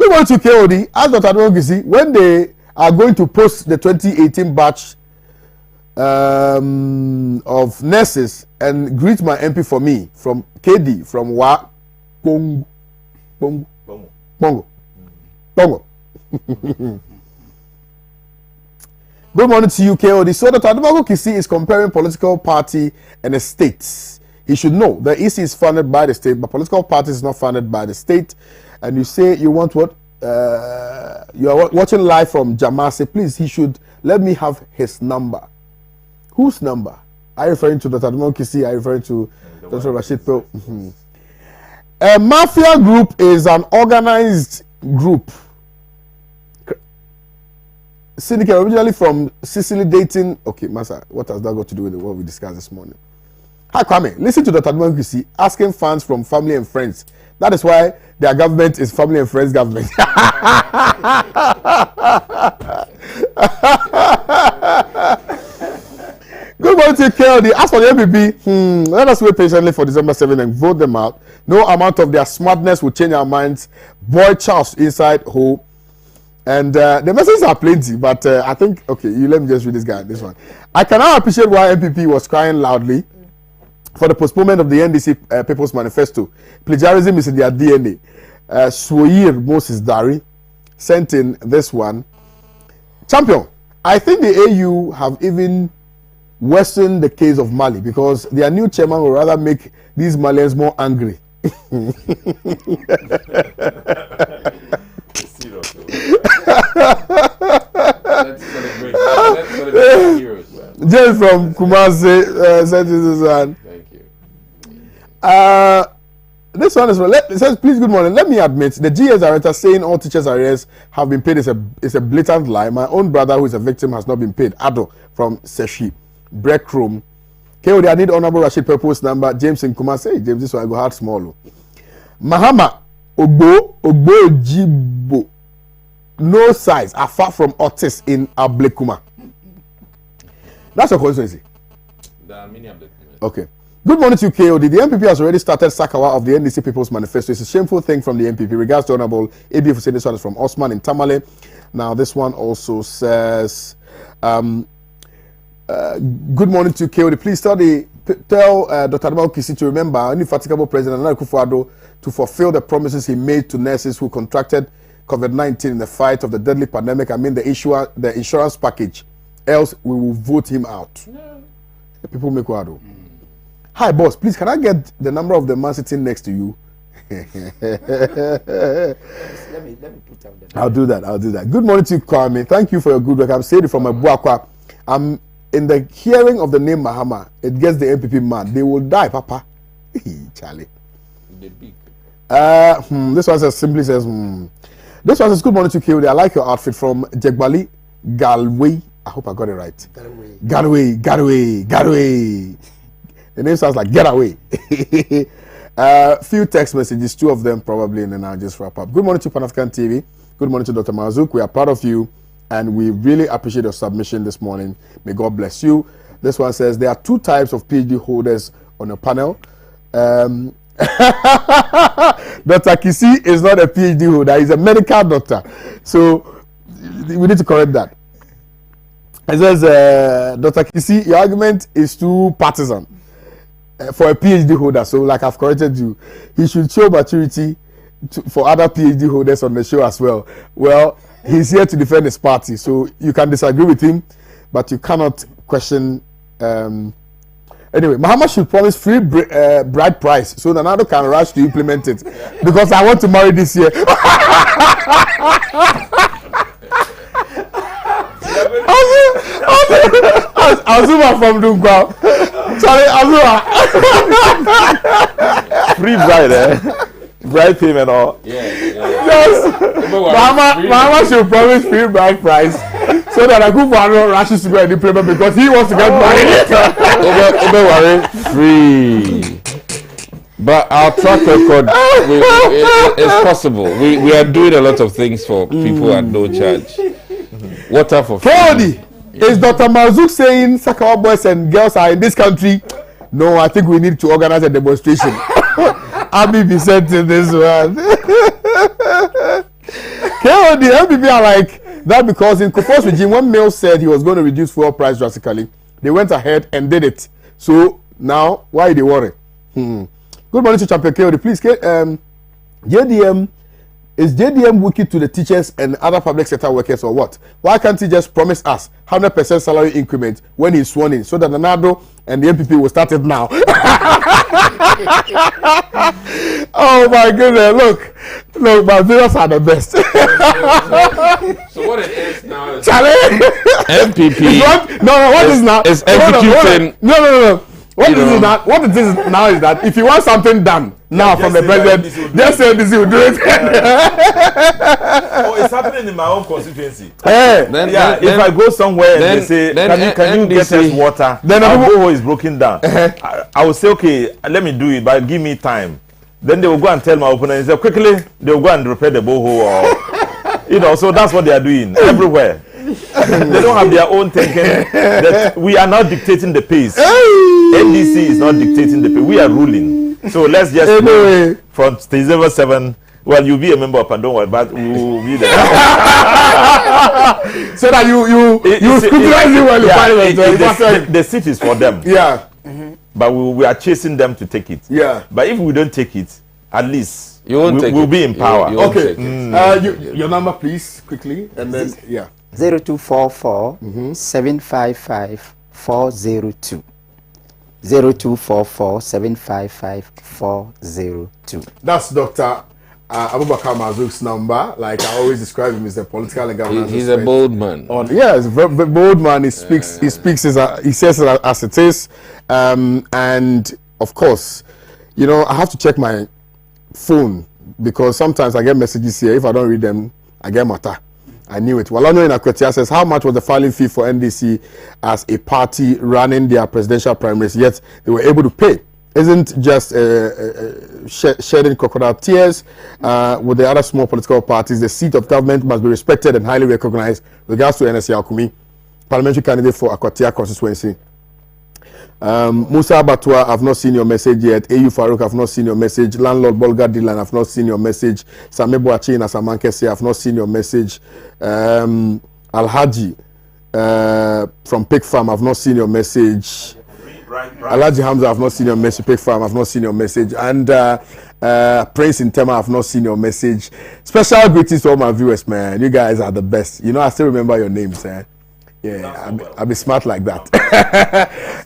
want to KOD, as Dr. Adwogisi, when they are going to post the 2018 batch of nurses and greet my MP for me from KD from Bongo. Good morning to you, KOD. So Dr. Adwogisi is comparing political party and a state. He should know the EC is funded by the state, but political party is not funded by the state. And you say you want what? You are watching live from Jamasi. Please, he should let me have his number. Whose number? Are you referring to Dr. Adwogisi? Are you referring to Dr. Rashid? A mafia group is an organized group. Syndicate originally from Sicily dating. Okay, Masa, what has that got to do with what we discussed this morning? Hi Kwame, listen to Dr. Adwogisi asking funds from family and friends. That is why their government is family and friends government. Good morning to KOD. As for the MPP, let us wait patiently for December 7 and vote them out. No amount of their smartness will change our minds. Boy Charles inside hole. And the messages are plenty, but I think, okay, you let me just read this one. I can now appreciate why MPP was crying loudly for the postponement of the NDC People's Manifesto. Plagiarism is in their DNA. Swoyir Moses Dari sent in this one. Champion, I think the AU have even worsened the case of Mali because their new chairman will rather make these Malians more angry. Let's celebrate. Let's celebrate heroes, man. James from Kumasi sent this one. Thank you. This one is it says, please, good morning. Let me admit the GS director saying all teachers' arrears have been paid is a blatant lie. My own brother, who is a victim, has not been paid. Ado from Seshi, Break Room. KOD, I need Honorable Rashid Purpose number. James in Kumasi. Hey, James, this one I go hard small. Mahama Ogbo Jibo. No size are far from Otis in Ablekuma. That's your constituency. There are many Ablekuma. Okay. Good morning to you, KOD. The MPP has already started Sakawa of the NDC People's Manifesto. It's a shameful thing from the MPP. Regards to Honorable ABF saying this one is from Osman in Tamale. Now, this one also says, good morning to you, KOD. Please tell Dr. Adwogisi to remember any indefatigable President Nana Akufo-Addo to fulfill the promises he made to nurses who contracted COVID-19 in the fight of the deadly pandemic. I mean the insurance package. Else we will vote him out. No. People make what do. Hi boss, please can I get the number of the man sitting next to you? Let me put out the I'll do that. Good morning to you, Kwame. Thank you for your good work. I'm saying it from Abuakwa. I'm in the hearing of the name Mahama. It gets the MPP mad. They will die, Papa. Charlie. The big. This one simply says, This one says, good morning to KOD. I like your outfit from Jegbali Galway. I hope I got it right. Galway. The name sounds like get away. Few text messages, two of them probably, and then I'll just wrap up. Good morning to Pan African TV. Good morning to Dr. Mazuk. We are proud of you and we really appreciate your submission this morning. May God bless you. This one says there are 2 types of PhD holders on your panel. Dr. Kisi is not a PhD holder, he's a medical doctor. So we need to correct that. It says, Dr. Kisi, your argument is too partisan for a PhD holder. So, like I've corrected you, he should show maturity for other PhD holders on the show as well. Well, he's here to defend his party, so you can disagree with him, but you cannot question. Anyway, Muhammad should promise free bride price so Nanado can rush to implement it, because I want to marry this year. Azuma from Dunkwa. Sorry, Azuma. Free bride, bride payment or Yes. Mama should promise free bride price so that Akufo-Addo rushes to go and implement because he wants to get married. Free. But our track record is possible. We are doing a lot of things for people at no charge. Water for free. Kodi, is Dr. Mazouk saying Sakawa boys and girls are in this country? No, I think we need to organize a demonstration. Abi be sent in this one. Kodi, MPP are like that because in Kufuor's regime, when Mills said he was going to reduce fuel price drastically, they went ahead and did it. So now, why they worry? Good morning to Champion Kodi. Please, JDM. Is JDM wicked to the teachers and other public sector workers or what? Why can't he just promise us 100% salary increment when he's sworn in so that Nanado and the MPP will start it now? Oh my goodness, look, my viewers are the best. So what it is now is Charlie? MPP. What is now? Is executing. No. What it is now is that if you want something done now from the president, just say this, will do it. Oh, it's happening in my own constituency. Hey, if I go somewhere and they say, can you get us water? Then our borehole is broken down. I will say, okay, let me do it, but give me time. Then they will go and tell my opponent, say, quickly, they will go and repair the borehole. Or, so that's what they are doing everywhere. They don't have their own thinking. That we are now dictating the pace. NDC is not dictating the pace. We are ruling. So let's just from December 7. Well, you'll be a member of Pandong, but we will be there. So that you scrutinize you when you find the seat is for them. Yeah. But we are chasing them to take it. Yeah. But if we don't take it, at least we'll be in power. Okay. Your number, please, quickly, and then 0244 755 402. 0244 755 402. That's Dr. Abubakar Mazouk's number. Like I always describe him as a political and governance. He's a bold man. He's a very bold man. He speaks. He says it as it is. And of course, I have to check my phone because sometimes I get messages here. If I don't read them, I get matter. I knew it. Walano in Akwetia says, how much was the filing fee for NDC as a party running their presidential primaries, yet they were able to pay? Isn't just shedding crocodile tears with the other small political parties. The seat of government must be respected and highly recognized. Regards to NSC Alkumi, parliamentary candidate for Akwatia constituency. Musa Abatua, I've not seen your message yet. AU Farouk, I've not seen your message. Landlord Bolga Dylan, I've not seen your message. Samebo Achi Nasamankese, I've not seen your message. Alhaji from Pig Farm, I've not seen your message. Alhaji Hamza, I've not seen your message. Pig Farm, I've not seen your message. And Prince in Tema, I've not seen your message. Special greetings to all my viewers, man. You guys are the best. I still remember your names, man. Yeah, I'll be smart like that.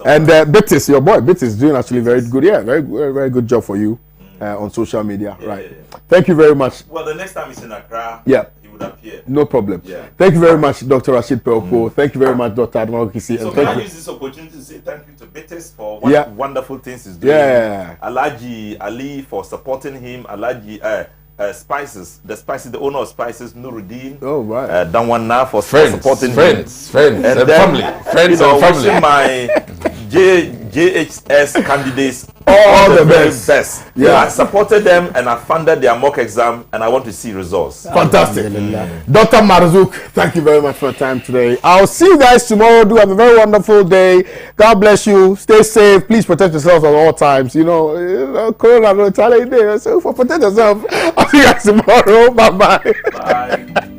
And Betis, your boy, Betis is doing actually very good. Yeah, very good job for you on social media. Right. Thank you very much. Well, the next time he's in Accra, he would appear. No problem. Yeah. Thank you very much, Dr. Rashid Pelko. Thank you very much, Dr. Admiral Kisi. So can I use this opportunity to say thank you to Betis for wonderful things he's doing. Yeah. Alaji Ali for supporting him. Alaji Spices, the owner of Spices, Nuruddin. Oh, right. Danwana for supporting him. Friends, and family. Friends and family. My JHS candidates all the very best. Yeah. I supported them and I funded their mock exam, and I want to see results. Fantastic. Dr. Marzouk, thank you very much for your time today. I'll see you guys tomorrow. Do have a very wonderful day. God bless you. Stay safe. Please protect yourselves at all times. Corona, no challenge there. So protect yourself. I'll see you guys tomorrow. Bye-bye. Bye.